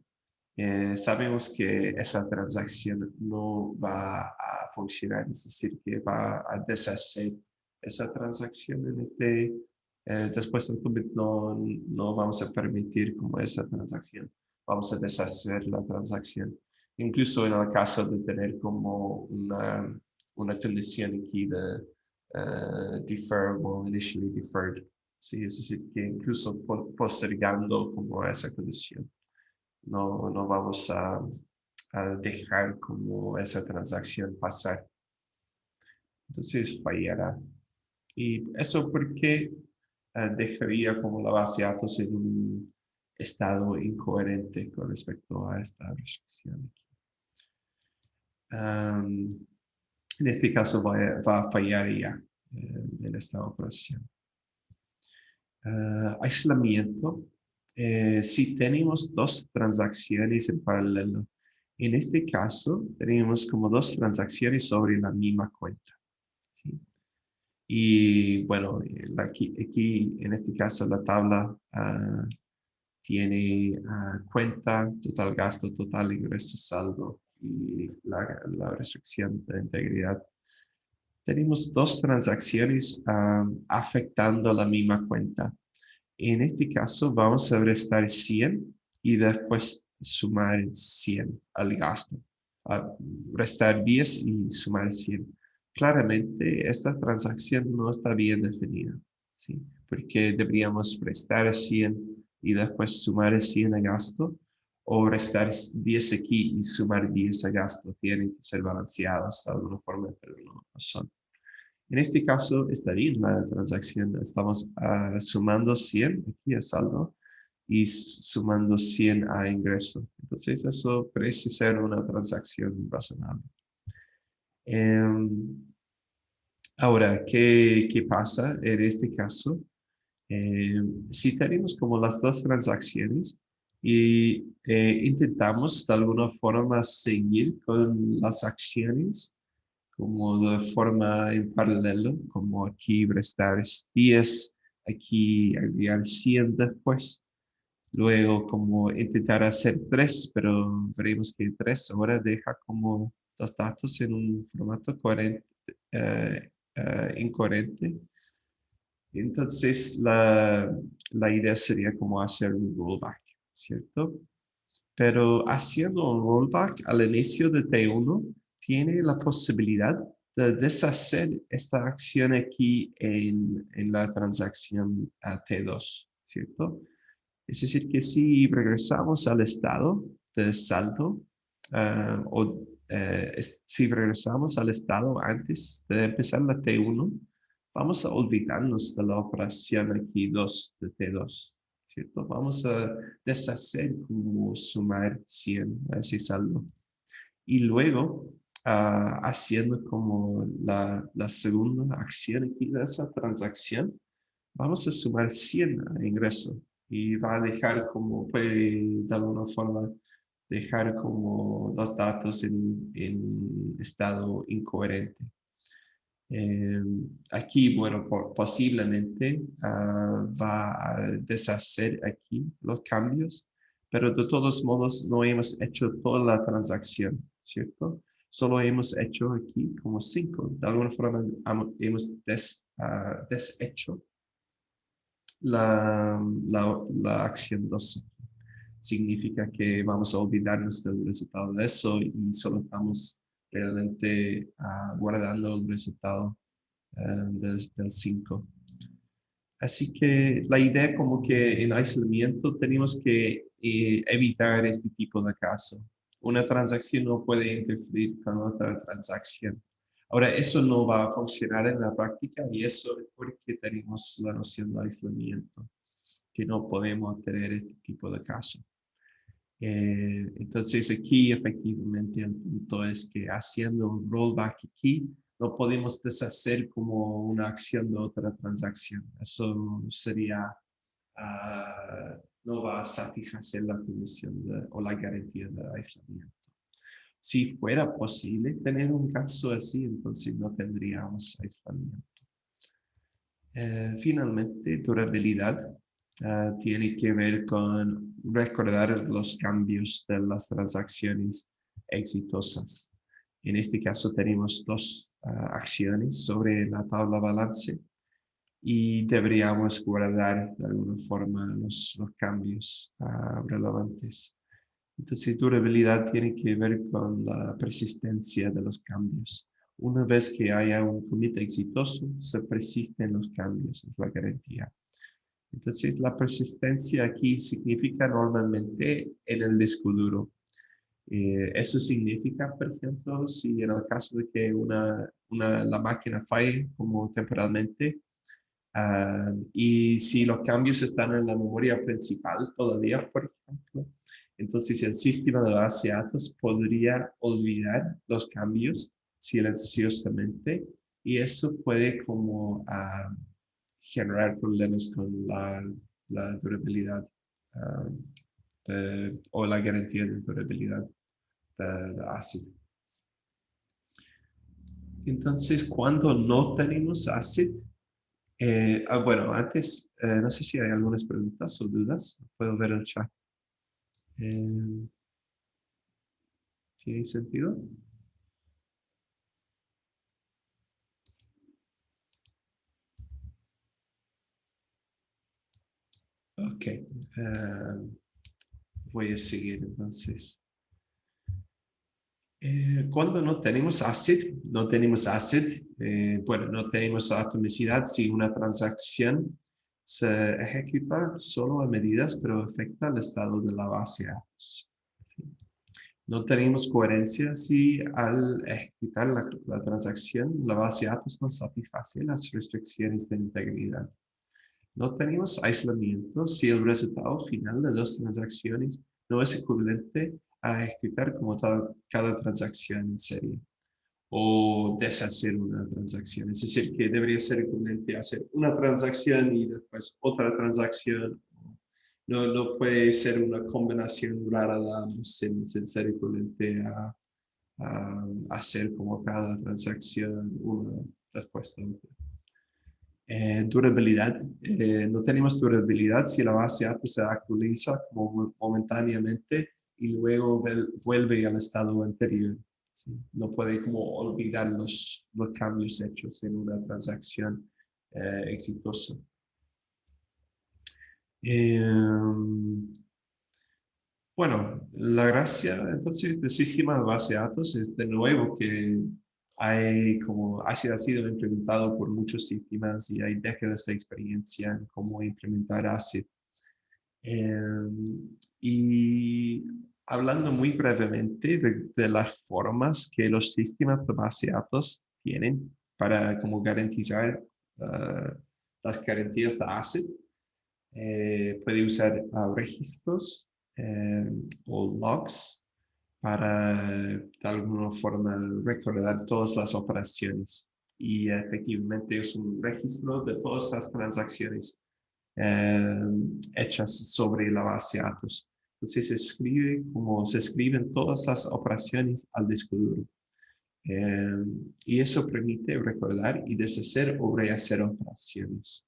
A: sabemos que esa transacción no va a funcionar, es decir, que va a deshacer esa transacción después del commit no vamos a permitir como esa transacción, vamos a deshacer la transacción. Incluso en el caso de tener como una condición aquí de deferrable, initially deferred. Sí, es decir, que incluso postergando como esa condición. No vamos a dejar como esa transacción pasar. Entonces fallará. Y eso porque dejaría como la base de datos en un estado incoherente con respecto a esta restricción. En este caso va a fallar ya en esta operación. Aislamiento. Si tenemos dos transacciones en paralelo, en este caso tenemos como dos transacciones sobre la misma cuenta. ¿Sí? Y bueno, aquí en este caso la tabla tiene cuenta, total gasto, total ingreso, saldo y la restricción de integridad. Tenemos dos transacciones afectando la misma cuenta. En este caso vamos a restar 100 y después sumar 100 al gasto. Restar 10 y sumar 100. Claramente esta transacción no está bien definida, ¿sí? Porque deberíamos restar 100 y después sumar 100 a gasto, o restar 10 aquí y sumar 10 a gasto. Tienen que ser balanceados de alguna forma, pero no son. En este caso está bien la transacción. Estamos sumando 100 aquí a saldo y sumando 100 a ingreso. Entonces eso parece ser una transacción razonable. Ahora, ¿qué pasa en este caso? Si tenemos como las dos transacciones y intentamos de alguna forma seguir con las acciones, como de forma en paralelo, como aquí restar 10, aquí agregar 100 después. Luego como intentar hacer 3, pero veremos que 3 ahora deja como los datos en un formato incoherente. Entonces la idea sería como hacer un rollback, ¿cierto? Pero haciendo un rollback al inicio de T1, tiene la posibilidad de deshacer esta acción aquí en la transacción a T2, ¿cierto? Es decir, que si regresamos al estado de saldo, si regresamos al estado antes de empezar la T1, vamos a olvidarnos de la operación aquí 2 de T2. ¿Cierto? Vamos a deshacer como sumar 100 a ese saldo. Y luego, haciendo como la segunda acción aquí de esa transacción, vamos a sumar 100 a ingreso. Y va a dejar como, puede de alguna forma, dejar como los datos en estado incoherente. Aquí, bueno, posiblemente va a deshacer aquí los cambios, pero de todos modos no hemos hecho toda la transacción, ¿cierto? Solo hemos hecho aquí como 5. De alguna forma hemos deshecho la acción 12. Significa que vamos a olvidarnos del resultado de eso y solo estamos realmente guardando el resultado del 5. Así que la idea como que en aislamiento tenemos que evitar este tipo de caso. Una transacción no puede interferir con otra transacción. Ahora, eso no va a funcionar en la práctica y eso es porque tenemos la noción de aislamiento, que no podemos tener este tipo de caso. Entonces aquí efectivamente el punto es que haciendo un rollback aquí no podemos deshacer como una acción de otra transacción. Eso sería, no va a satisfacer la condición o la garantía de aislamiento. Si fuera posible tener un caso así, entonces no tendríamos aislamiento. Finalmente, durabilidad tiene que ver con recordar los cambios de las transacciones exitosas. En este caso tenemos dos acciones sobre la tabla balance y deberíamos guardar de alguna forma los cambios relevantes. Entonces, durabilidad tiene que ver con la persistencia de los cambios. Una vez que haya un commit exitoso, se persisten los cambios, es la garantía. Entonces, la persistencia aquí significa normalmente en el disco duro. Eso significa, por ejemplo, si en el caso de que la máquina falle como temporalmente, y si los cambios están en la memoria principal todavía, por ejemplo, entonces el sistema de base de datos podría olvidar los cambios silenciosamente y eso puede como generar problemas con la durabilidad ah, o la garantía de durabilidad de ACID. Entonces, cuando no tenemos ACID, bueno, antes, no sé si hay algunas preguntas o dudas. Puedo ver el chat. Eh, ¿Tiene sentido? Ok. Voy a seguir entonces. Cuando no tenemos ACID, bueno, no tenemos atomicidad si una transacción se ejecuta solo a medidas, pero afecta al estado de la base de datos. ¿Sí? No tenemos coherencia si al ejecutar la transacción, la base de datos no satisface las restricciones de integridad. No tenemos aislamiento si el resultado final de dos transacciones no es equivalente a ejecutar como tal cada transacción en serie o deshacer una transacción. Es decir, que debería ser equivalente a hacer una transacción y después otra transacción. No puede ser una combinación rara, sin ser equivalente a hacer como cada transacción una después de otra. Durabilidad. No tenemos durabilidad si la base de datos se actualiza como momentáneamente y luego vuelve al estado anterior. ¿Sí? No puede como olvidar los cambios hechos en una transacción exitosa. Bueno, la gracia entonces del sistema de base de datos es de nuevo que ha sido implementado por muchos sistemas y hay décadas de experiencia en cómo implementar ACID. Y hablando muy brevemente de las formas que los sistemas de base de datos tienen para como garantizar las garantías de ACID, puede usar registros o logs para de alguna forma recordar todas las operaciones y efectivamente es un registro de todas las transacciones hechas sobre la base de datos. Entonces se escriben todas las operaciones al disco duro. Y eso permite recordar y deshacer o rehacer operaciones.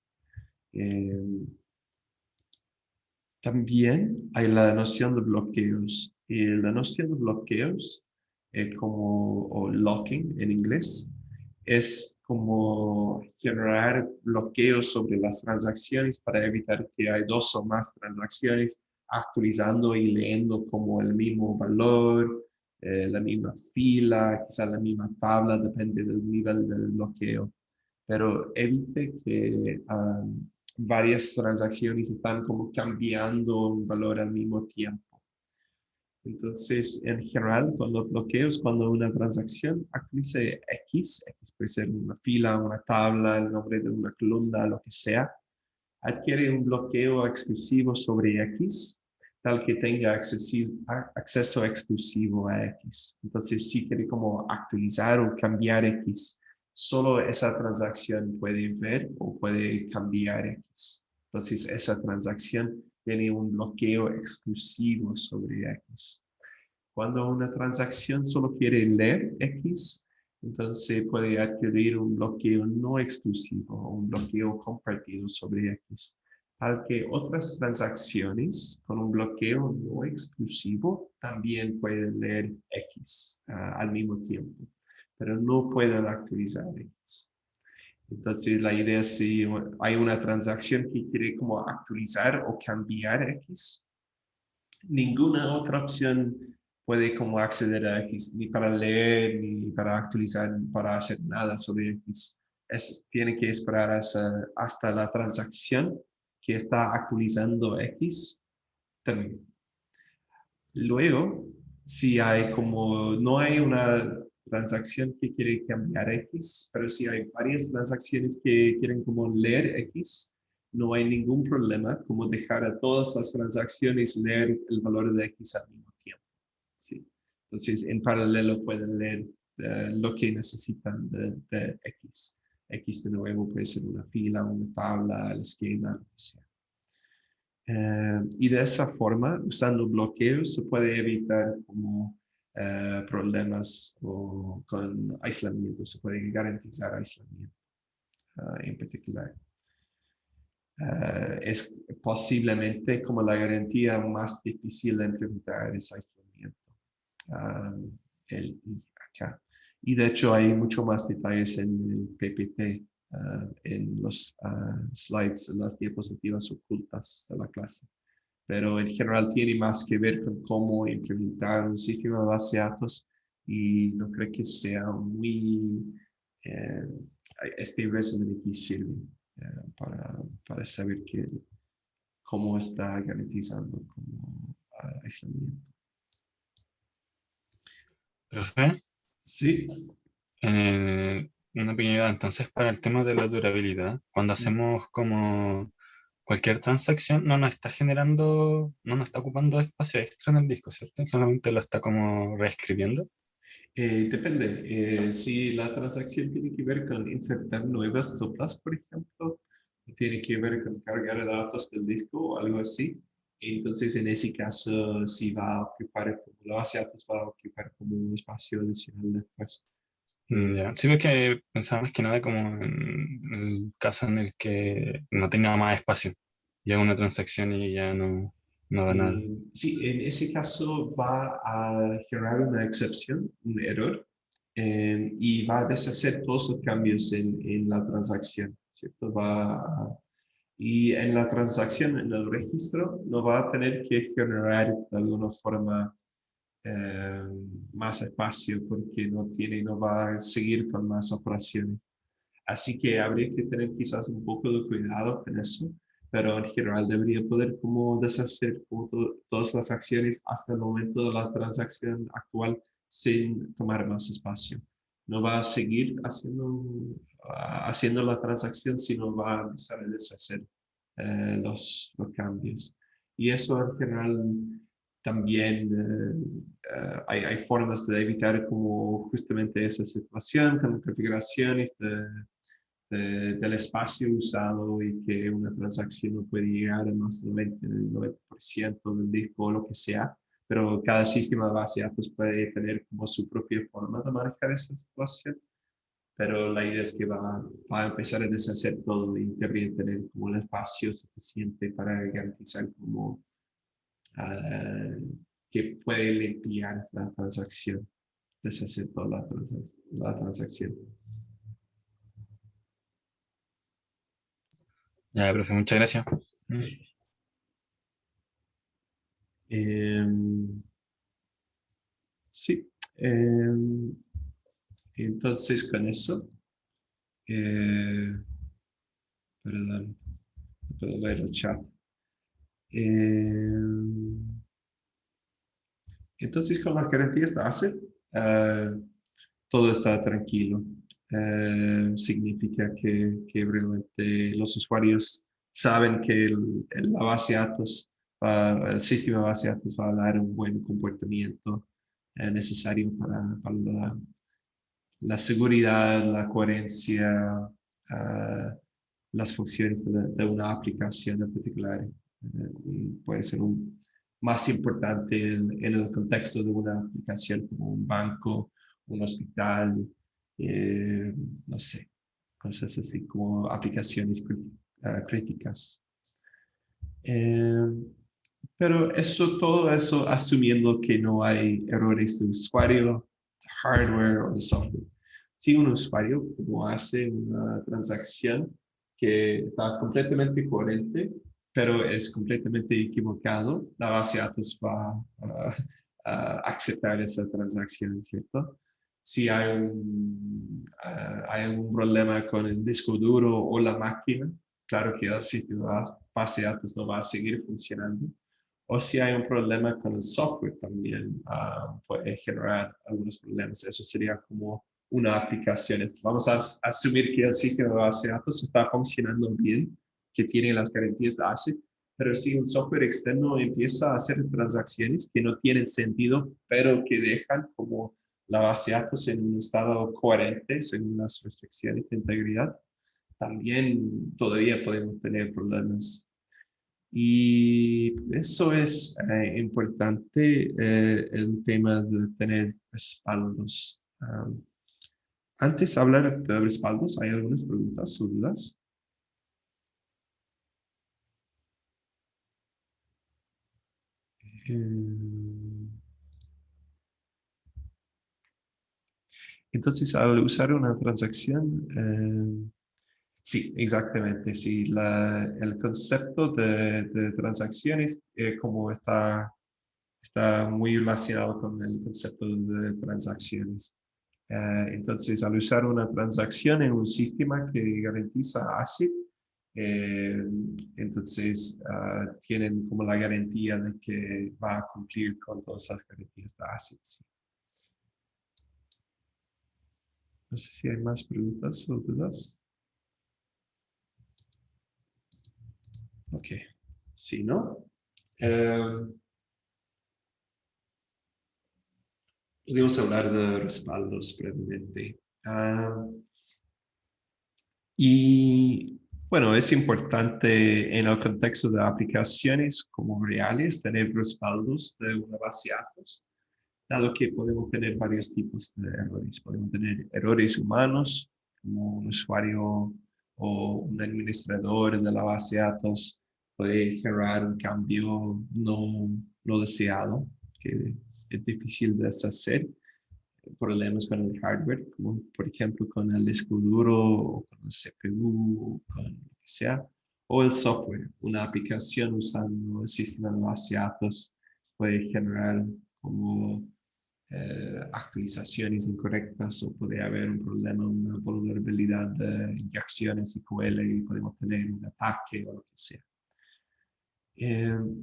A: También hay la noción de bloqueos. Y la noción de bloqueos, o locking en inglés, es como generar bloqueos sobre las transacciones para evitar que hay dos o más transacciones actualizando y leyendo como el mismo valor, la misma fila, quizá la misma tabla, depende del nivel del bloqueo. Pero evite que varias transacciones están como cambiando un valor al mismo tiempo. Entonces, en general, con los bloqueos, cuando una transacción actualiza X puede ser una fila, una tabla, el nombre de una columna, lo que sea, adquiere un bloqueo exclusivo sobre X, tal que tenga acceso exclusivo a X. Entonces, si quiere como actualizar o cambiar X, solo esa transacción puede ver o puede cambiar X. Entonces, esa transacción tiene un bloqueo exclusivo sobre X. Cuando una transacción solo quiere leer X, entonces puede adquirir un bloqueo no exclusivo o un bloqueo compartido sobre X, tal que otras transacciones con un bloqueo no exclusivo también pueden leer X al mismo tiempo, pero no pueden actualizar X. Entonces la idea es si hay una transacción que quiere como actualizar o cambiar X, ninguna otra opción puede como acceder a X, ni para leer, ni para actualizar, ni para hacer nada sobre X. Tiene que esperar hasta la transacción que está actualizando X termine. Luego, si hay como, no hay una transacción que quiere cambiar X, pero si hay varias transacciones que quieren como leer X, no hay ningún problema como dejar a todas las transacciones leer el valor de X al mismo tiempo. ¿Sí? Entonces, en paralelo pueden leer lo que necesitan de X. X de nuevo puede ser una fila, una tabla, el esquema, lo que sea. Y de esa forma, usando bloqueos, se puede evitar como problemas con aislamiento, se puede garantizar aislamiento en particular. Es posiblemente como la garantía más difícil de implementar es aislamiento. El I acá. Y de hecho hay mucho más detalles en el PPT, en los slides, en las diapositivas ocultas de la clase. Pero en general tiene más que ver con cómo implementar un sistema de base de datos y no creo que sea muy... Eh, este resumen aquí sirve para saber cómo está garantizando como aislamiento.
B: Profe,
A: Sí.
B: una pequeña duda. Entonces, para el tema de la durabilidad, cuando hacemos como cualquier transacción, no nos está generando, no nos está ocupando espacio extra en el disco, ¿cierto? Solamente lo está como reescribiendo.
A: Depende. Si la transacción tiene que ver con insertar nuevas tuplas, por ejemplo, tiene que ver con cargar datos del disco o algo así, entonces en ese caso sí va a ocupar, como la base de datos va a ocupar como un espacio adicional después.
B: Ya. Sí, porque pensaba más que nada como en el caso en el que no tenga más espacio. Y hago una transacción y ya no da nada.
A: Sí, en ese caso va a generar una excepción, un error, y va a deshacer todos los cambios en la transacción, ¿cierto? Y en la transacción, en el registro, no va a tener que generar de alguna forma eh, más espacio porque no va a seguir con más operaciones. Así que habría que tener quizás un poco de cuidado con eso, pero en general debería poder como deshacer como todas las acciones hasta el momento de la transacción actual sin tomar más espacio. No va a seguir haciendo la transacción, sino va a empezar a deshacer los cambios. Y eso en general también hay formas de evitar como justamente esa situación con configuraciones del espacio usado y que una transacción no puede llegar a más del 90% del disco o lo que sea, pero cada sistema de base de datos puede tener como su propia forma de manejar esa situación, pero la idea es que va a empezar a deshacer todo y debería tener como el espacio suficiente para garantizar como que puede limpiar la transacción, deshacer toda la transacción.
B: Ya, profe, muchas gracias.
A: Sí. Entonces, con eso, perdón, no puedo ver el chat. Entonces, con las garantías de base, todo está tranquilo. Significa que realmente los usuarios saben que la base de datos, el sistema de base de datos va a dar un buen comportamiento necesario para la seguridad, la coherencia, las funciones de una aplicación en particular. Puede ser más importante en el contexto de una aplicación como un banco, un hospital, no sé, cosas así como aplicaciones críticas. Eh, pero todo eso asumiendo que no hay errores de usuario, de hardware o de software. Si un usuario como hace una transacción que está completamente coherente, pero es completamente equivocado, la base de datos va aceptar esa transacción, ¿cierto? Si hay algún problema con el disco duro o la máquina, claro que el sistema base de datos no va a seguir funcionando. O si hay un problema con el software también, puede generar algunos problemas. Eso sería como una aplicación. Vamos a asumir que el sistema de base de datos está funcionando bien, que tiene las garantías de ACID, pero si un software externo empieza a hacer transacciones que no tienen sentido, pero que dejan como la base de datos en un estado coherente según las restricciones de integridad, también todavía podemos tener problemas. Y eso es importante, el tema de tener respaldos. Antes de hablar de respaldos, ¿hay algunas preguntas o dudas? Eh, Entonces, al usar una transacción, sí, exactamente, sí. El concepto de transacciones como está muy relacionado con el concepto de transacciones. Entonces, al usar una transacción en un sistema que garantiza ACID, eh, entonces tienen como la garantía de que va a cumplir con todas las garantías de ACID. Sí. No sé si hay más preguntas o dudas. Ok. Si no, eh, podemos hablar de respaldos brevemente. Y bueno, es importante en el contexto de aplicaciones como reales tener respaldos de una base de datos, dado que podemos tener varios tipos de errores. Podemos tener errores humanos, como un usuario o un administrador de la base de datos puede generar un cambio no deseado, que es difícil de deshacer. Problemas con el hardware, como por ejemplo con el disco duro o con el CPU o con lo que sea, o el software, una aplicación usando el sistema de base de datos puede generar como actualizaciones incorrectas o puede haber un problema, una vulnerabilidad de inyecciones SQL y podemos tener un ataque o lo que sea.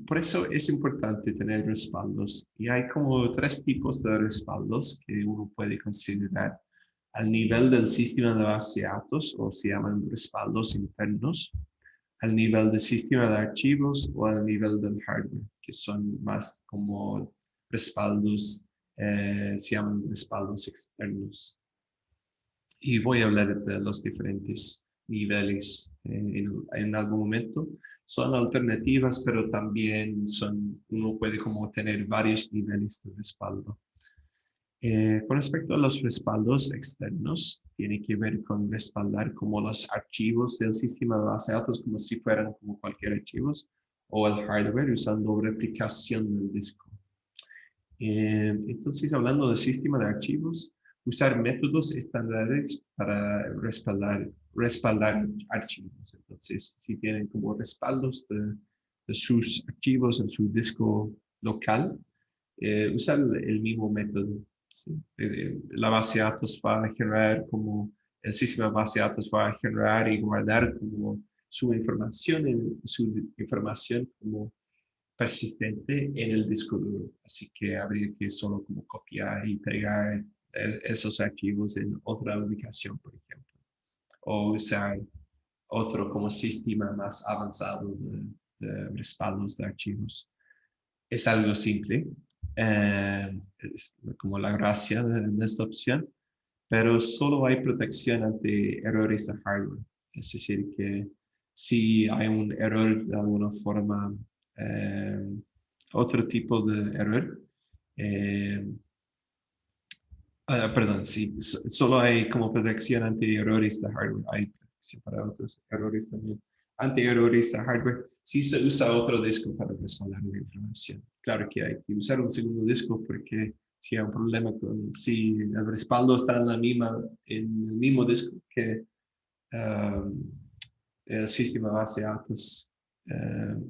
A: Por eso es importante tener respaldos y hay como tres tipos de respaldos que uno puede considerar al nivel del sistema de base de datos o se llaman respaldos internos, al nivel del sistema de archivos o al nivel del hardware, que son más como respaldos, se llaman respaldos externos. Y voy a hablar de los diferentes niveles en algún momento. Son alternativas, pero también uno puede como tener varios niveles de respaldo. Con respecto a los respaldos externos, tiene que ver con respaldar como los archivos del sistema de base de datos como si fueran como cualquier archivos, o el hardware usando replicación del disco. Entonces, hablando del sistema de archivos, usar métodos estándares para respaldar archivos. Entonces, si tienen como respaldos de sus archivos en su disco local, usar el mismo método. ¿Sí? La base de datos va a generar como, el sistema de base de datos va a generar y guardar como su información como persistente en el disco duro. Así que habría que solo como copiar y pegar esos archivos en otra ubicación, por ejemplo. O usar otro como sistema más avanzado de respaldos de archivos. Es algo simple, es como la gracia de esta opción, pero solo hay protección ante errores de hardware. Es decir, que si hay un error de alguna forma, eh, otro tipo de error, eh, perdón, sí, solo hay como protección ante errores de hardware, hay protección para otros errores también. Ante errores de hardware, sí se usa otro disco para respaldar la información. Claro que hay que usar un segundo disco porque si hay un problema si el respaldo está en el mismo disco que el sistema de base de datos,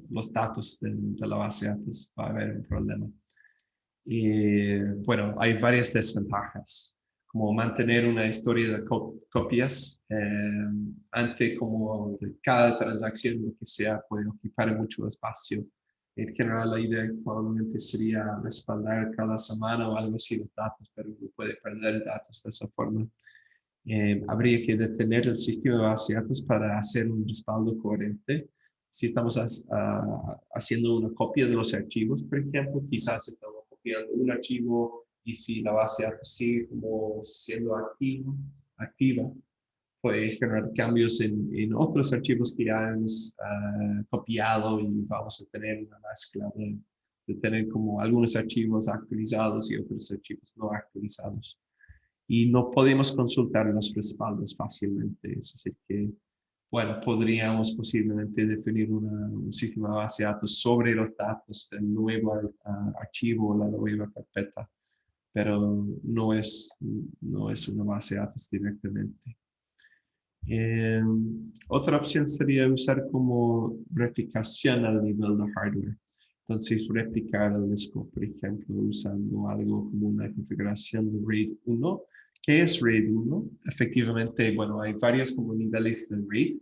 A: los datos de la base de datos, va a haber un problema. Y bueno, hay varias desventajas, como mantener una historia de copias ante como de cada transacción, lo que sea, puede ocupar mucho espacio. En general, la idea probablemente sería respaldar cada semana o algo así los datos, pero uno puede perder datos de esa forma. Habría que detener el sistema de base de datos para hacer un respaldo coherente. Si estamos haciendo una copia de los archivos, por ejemplo, quizás estamos copiando un archivo y si la base de datos sigue como siendo activa, puede generar cambios en otros archivos que ya hemos copiado y vamos a tener una mezcla de tener como algunos archivos actualizados y otros archivos no actualizados y no podemos consultar los respaldos fácilmente. Es decir, que, bueno, podríamos posiblemente definir un sistema de base de datos sobre los datos del nuevo archivo o la nueva carpeta, pero no es una base de datos directamente. Otra opción sería usar como replicación al nivel de hardware. Entonces, replicar el disco, por ejemplo, usando algo como una configuración de RAID 1. ¿Qué es RAID 1? Efectivamente, bueno, hay varios como niveles de RAID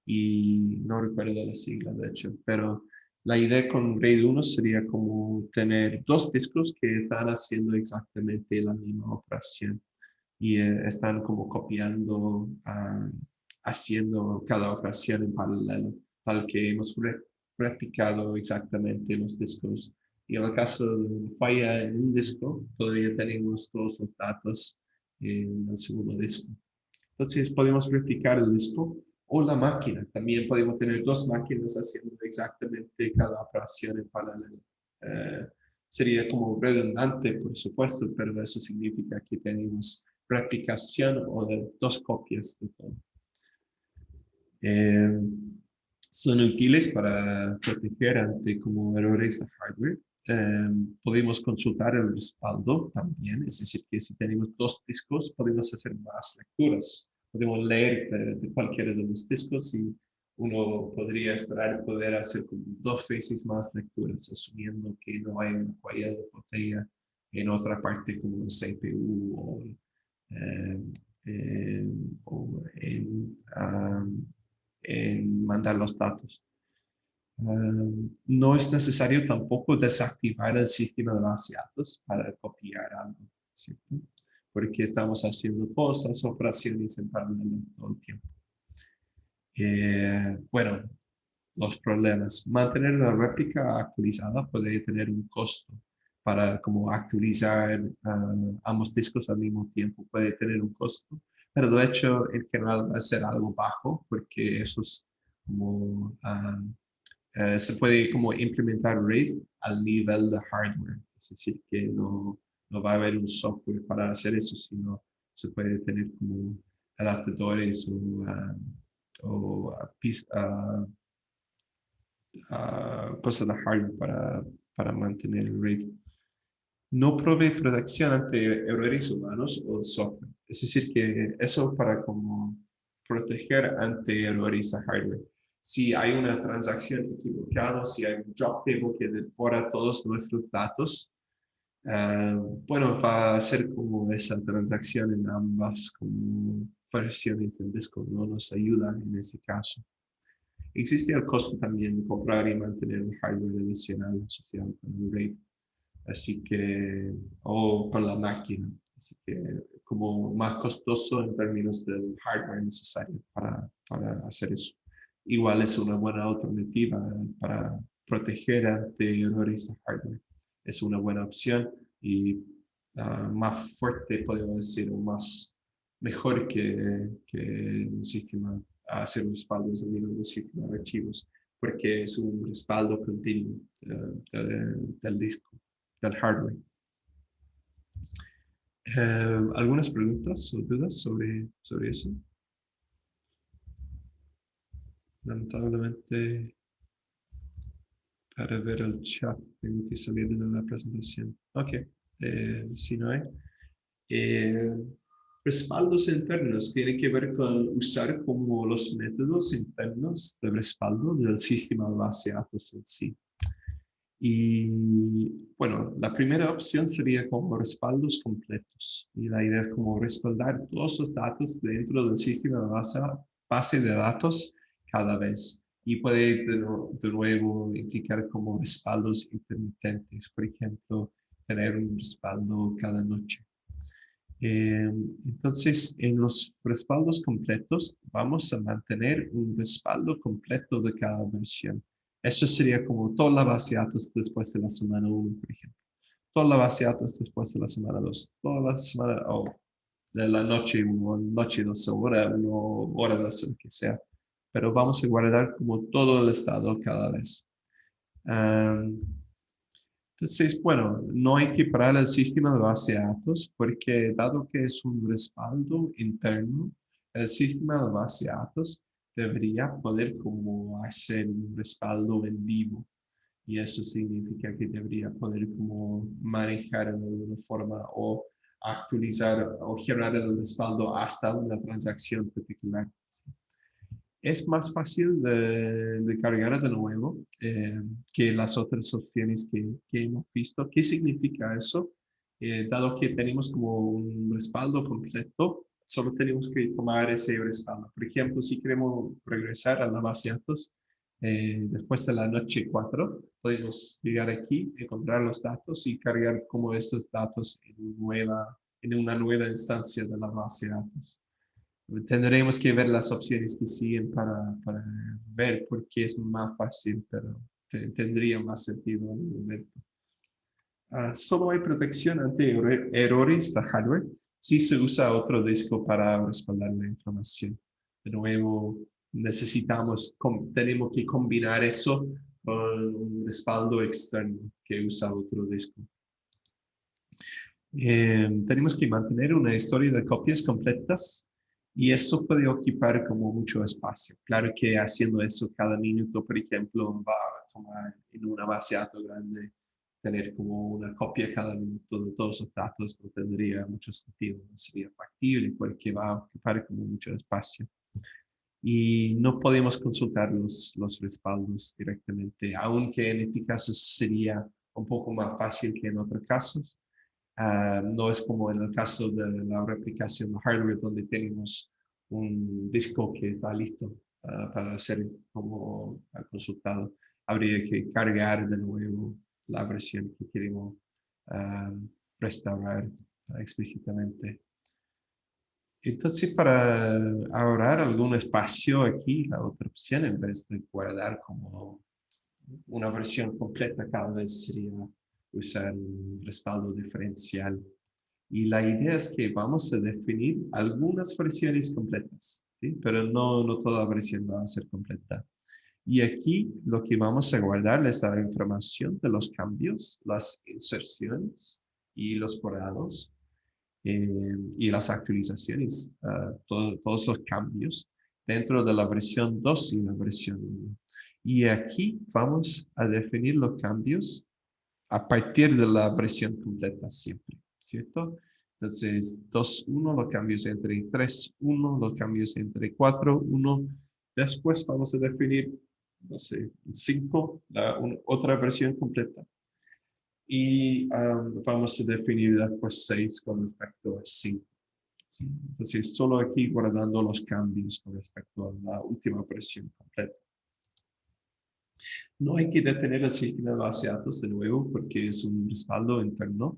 A: y no recuerdo la sigla, de hecho, pero la idea con RAID 1 sería como tener dos discos que están haciendo exactamente la misma operación y están como copiando, haciendo cada operación en paralelo, tal que hemos replicado exactamente los discos. Y en el caso de una falla en un disco, todavía tenemos todos los datos en el segundo disco. Entonces podemos replicar el disco o la máquina. También podemos tener dos máquinas haciendo exactamente cada operación en paralelo. Eh, Sería como redundante, por supuesto, pero eso significa que tenemos replicación o de dos copias de todo. Eh, Son útiles para proteger ante como errores de hardware. Podemos consultar el respaldo también, es decir, que si tenemos dos discos podemos hacer más lecturas. Podemos leer de cualquiera de los discos y uno podría esperar poder hacer como dos veces más lecturas, asumiendo que no hay una huella de botella en otra parte como el CPU eh, o en mandar los datos. No es necesario tampoco desactivar el sistema de base de datos para copiar algo, ¿cierto? Porque estamos haciendo todas las operaciones en paralelo todo el tiempo. Bueno, los problemas. Mantener la réplica actualizada puede tener un costo para como actualizar ambos discos al mismo tiempo. Puede tener un costo, pero de hecho en general va a ser algo bajo porque eso es como se puede como implementar RAID al nivel de hardware. Es decir, que no va a haber un software para hacer eso, sino se puede tener como adaptadores o cosas de hardware para mantener el RAID. No provee protección ante errores humanos o software. Es decir, que eso para como proteger ante errores de hardware. Si hay una transacción equivocada, si hay un drop table que devora todos nuestros datos, bueno, va a ser como esa transacción en ambas como versiones del disco, no nos ayuda en ese caso. Existe el costo también de comprar y mantener un hardware adicional asociado con el RAID, así que, o con la máquina, así que como más costoso en términos del hardware necesario para hacer eso. Igual es una buena alternativa para proteger ante errores de hardware. Es una buena opción y más fuerte, podemos decir, o más mejor que un sistema hacer respaldos a nivel de sistema de archivos, porque es un respaldo continuo del disco, del hardware. ¿Algunas preguntas o dudas sobre eso? Lamentablemente, para ver el chat tengo que salir de la presentación. Ok, si no hay. Respaldos internos tiene que ver con usar como los métodos internos de respaldo del sistema de base de datos en sí. Y bueno, la primera opción sería como respaldos completos. Y la idea es como respaldar todos los datos dentro del sistema de base de datos cada vez. Y puede de nuevo implicar como respaldos intermitentes, por ejemplo, tener un respaldo cada noche. Entonces, en los respaldos completos, vamos a mantener un respaldo completo de cada versión. Eso sería como toda la base de datos después de la semana 1, por ejemplo. Toda la base de datos después de la semana 2. Toda la semana, de la noche 1, noche 2, hora 1, hora 2, lo que sea. Pero vamos a guardar como todo el estado cada vez. Entonces, bueno, no hay que parar el sistema de base de datos porque dado que es un respaldo interno, el sistema de base de datos debería poder como hacer un respaldo en vivo. Y eso significa que debería poder como manejar de alguna forma o actualizar o generar el respaldo hasta una transacción particular. Es más fácil de cargar de nuevo que las otras opciones que hemos visto. ¿Qué significa eso? Dado que tenemos como un respaldo completo, solo tenemos que tomar ese respaldo. Por ejemplo, si queremos regresar a la base de datos después de la noche 4, podemos llegar aquí, encontrar los datos y cargar como estos datos en una nueva instancia de la base de datos. Tendremos que ver las opciones que siguen para ver por qué es más fácil, pero tendría más sentido en el momento. Solo hay protección ante errores de hardware si se usa otro disco para respaldar la información. De nuevo, tenemos que combinar eso con un respaldo externo que usa otro disco. Tenemos que mantener una historia de copias completas y eso puede ocupar como mucho espacio. Claro que haciendo eso cada minuto, por ejemplo, va a tomar en una base de datos grande, tener como una copia cada minuto de todos los datos no tendría mucho sentido, no sería factible porque va a ocupar como mucho espacio. Y no podemos consultar los respaldos directamente, aunque en este caso sería un poco más fácil que en otros casos. No es como en el caso de la replicación de hardware donde tenemos un disco que está listo para ser como consultado. Habría que cargar de nuevo la versión que queremos restaurar explícitamente. Entonces, para ahorrar algún espacio aquí, la otra opción, en vez de guardar como una versión completa cada vez, sería usar un respaldo diferencial. Y la idea es que vamos a definir algunas versiones completas, ¿sí? Pero no toda versión va a ser completa. Y aquí lo que vamos a guardar es la información de los cambios, las inserciones y los borrados y las actualizaciones, todos los cambios dentro de la versión 2 y la versión 1. Y aquí vamos a definir los cambios a partir de la versión completa siempre, ¿cierto? Entonces, 2.1, los cambios entre 3.1, los cambios entre 4.1. Después vamos a definir, no sé, 5, otra versión completa. Y vamos a definir después 6 con respecto a 5. ¿Sí? Entonces, solo aquí guardando los cambios con respecto a la última versión completa. No hay que detener el sistema de base de datos de nuevo porque es un respaldo interno.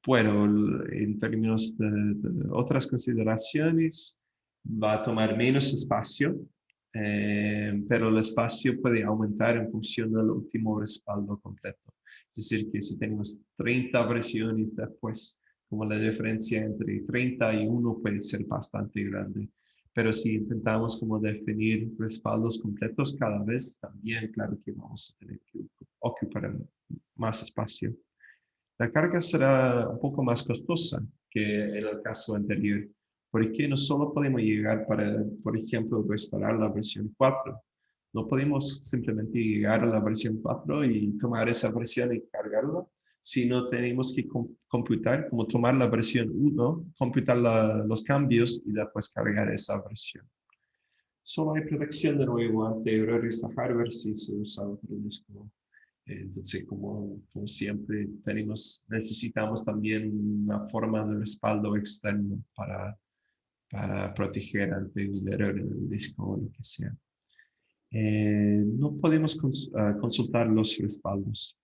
A: Bueno, en términos de otras consideraciones, va a tomar menos espacio, pero el espacio puede aumentar en función del último respaldo completo. Es decir, que si tenemos 30 versiones después, como la diferencia entre 30 y 1 puede ser bastante grande. Pero si intentamos como definir respaldos completos cada vez, también claro que vamos a tener que ocupar más espacio. La carga será un poco más costosa que en el caso anterior, porque no solo podemos llegar para, por ejemplo, restaurar la versión 4. No podemos simplemente llegar a la versión 4 y tomar esa versión y cargarla, sino tenemos que computar, como tomar la versión 1, computar los cambios y después cargar esa versión. Solo hay protección de nuevo ante errores de hardware si se usa otro disco Entonces, como siempre, necesitamos también una forma de respaldo externo para proteger ante un error en el disco o lo que sea. No podemos consultar los respaldos.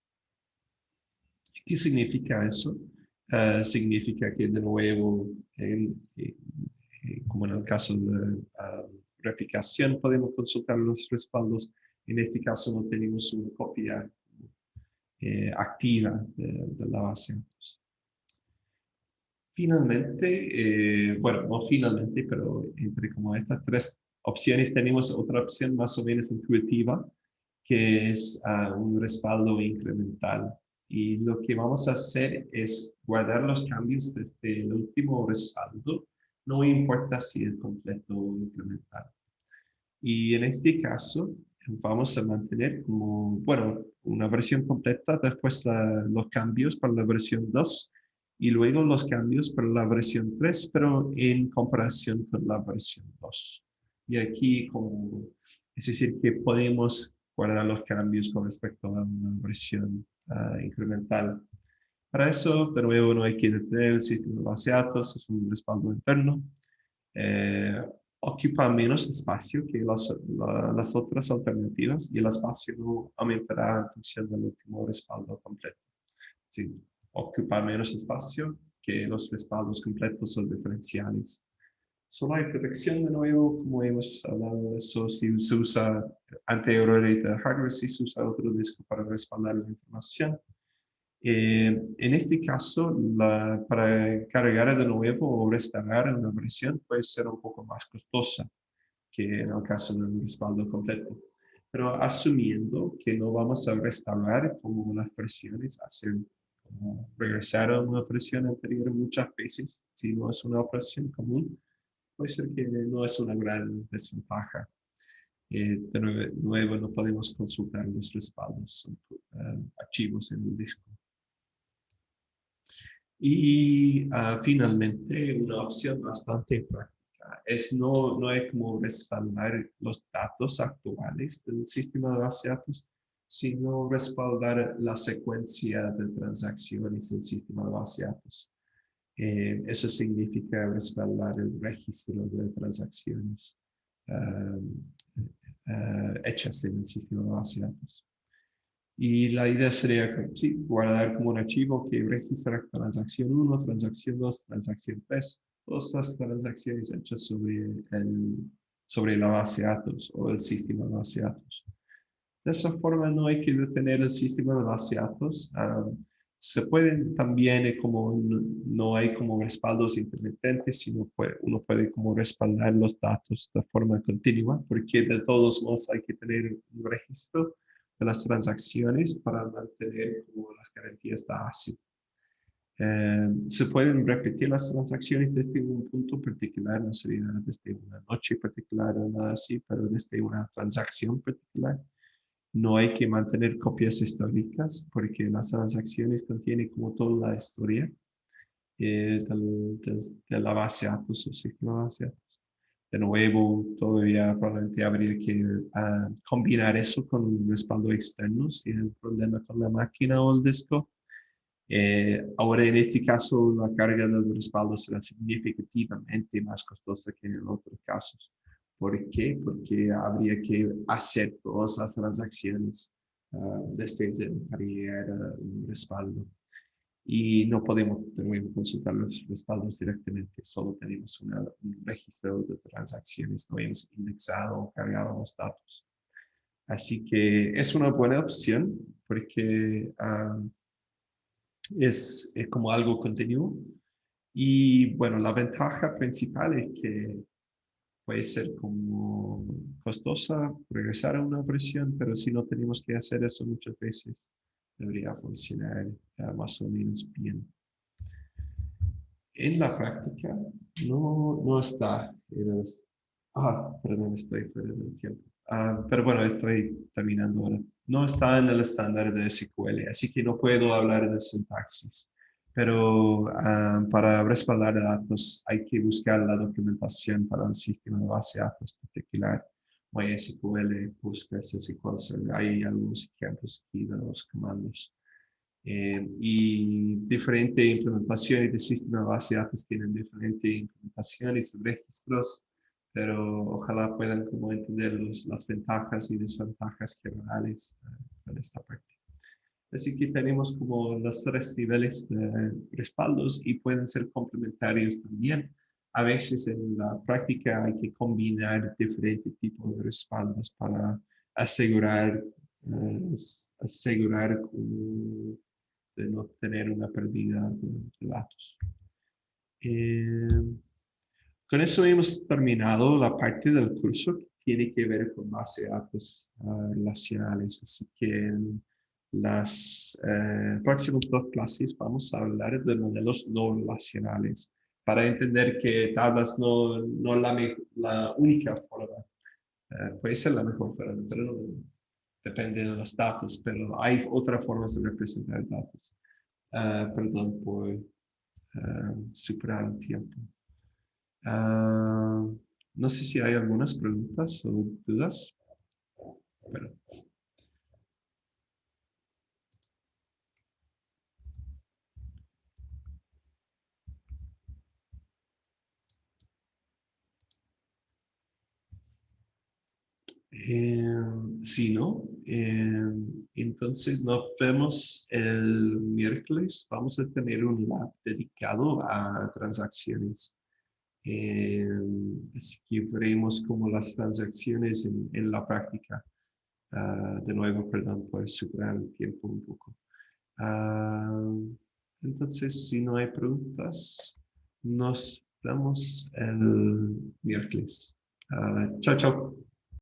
A: ¿Qué significa eso? Significa que de nuevo, como en el caso de replicación, podemos consultar los respaldos. En este caso no tenemos una copia activa de la base de datos. Finalmente, bueno, no finalmente, pero entre como estas tres opciones tenemos otra opción más o menos intuitiva, que es un respaldo incremental. Y lo que vamos a hacer es guardar los cambios desde el último respaldo, no importa si es completo o incremental. Y en este caso, vamos a mantener como, bueno, una versión completa, después los cambios para la versión 2 y luego los cambios para la versión 3, pero en comparación con la versión 2. Y aquí, es decir, que podemos guardar los cambios con respecto a una versión incremental. Para eso, de nuevo, no hay que detener el sistema de base de datos, es un respaldo interno. Eh, Ocupa menos espacio que las otras alternativas y el espacio no aumentará en función del último respaldo completo. Sí, ocupa menos espacio que los respaldos completos o diferenciales. Solo hay protección de nuevo, como hemos hablado de eso, si se usa ante errores de hardware, si se usa otro disco para respaldar la información. En este caso, para cargar de nuevo o restaurar una versión puede ser un poco más costosa que en el caso de un respaldo completo. Pero asumiendo que no vamos a restaurar como las versiones, como regresar a una versión anterior muchas veces, si no es una operación común, puede ser que no es una gran desventaja. De nuevo, no podemos consultar los respaldos, son archivos en el disco. Y finalmente, una opción bastante práctica no es como respaldar los datos actuales del sistema de base de datos, sino respaldar la secuencia de transacciones del sistema de base de datos. Eso significa respaldar el registro de transacciones hechas en el sistema de base de datos. Y la idea sería sí, guardar como un archivo que registra transacción 1, transacción 2, transacción 3, todas las transacciones hechas sobre la base de datos o el sistema de base de datos. De esa forma no hay que detener el sistema de base de datos. Se pueden también, como no hay como respaldos intermitentes, sino uno puede como respaldar los datos de forma continua, porque de todos modos hay que tener un registro de las transacciones para mantener como las garantías de ACID. Se pueden repetir las transacciones desde un punto particular, no sería desde una noche particular o nada así, pero desde una transacción particular. No hay que mantener copias históricas porque las transacciones contienen como toda la historia de la base de datos o sistema de base de datos. De nuevo, todavía probablemente habría que combinar eso con un respaldo externo si hay un problema con la máquina o el disco. Ahora, en este caso, la carga del respaldo será significativamente más costosa que en otros casos. ¿Por qué? Porque habría que hacer todas las transacciones desde para llegar a un respaldo. Y no podemos consultar los respaldos directamente, solo tenemos un registro de transacciones, no hemos indexado o cargado los datos. Así que es una buena opción porque es como algo continuo. Y bueno, la ventaja principal es que puede ser como costosa regresar a una versión, pero si no tenemos que hacer eso muchas veces, debería funcionar más o menos bien. En la práctica no está. Perdón, estoy fuera del tiempo. Pero bueno, estoy terminando ahora. No está en el estándar de SQL, así que no puedo hablar de sintaxis. Pero para respaldar datos hay que buscar la documentación para un sistema de base de datos particular. MySQL, Postgres, SQL Server. Hay algunos ejemplos aquí de los comandos. Y diferentes implementaciones de sistema de base de datos tienen diferentes implementaciones de registros, pero ojalá puedan como entender las ventajas y desventajas generales de esta parte. Así que tenemos como los tres niveles de respaldos y pueden ser complementarios también. A veces en la práctica hay que combinar diferentes tipos de respaldos para asegurar, asegurar de no tener una pérdida de datos. Con eso hemos terminado la parte del curso que tiene que ver con base de datos relacionales. Así que en las próximas dos clases vamos a hablar de modelos no relacionales para entender que tablas no la única forma. Puede ser la mejor forma, pero no, depende de los datos, pero hay otras formas de representar datos. Perdón por superar el tiempo. No sé si hay algunas preguntas o dudas. Pero, sí, ¿no? Entonces nos vemos el miércoles. Vamos a tener un lab dedicado a transacciones. Así que veremos cómo las transacciones en la práctica. De nuevo, perdón por superar el tiempo un poco. Entonces, si no hay preguntas, nos vemos el miércoles. Chao, chao.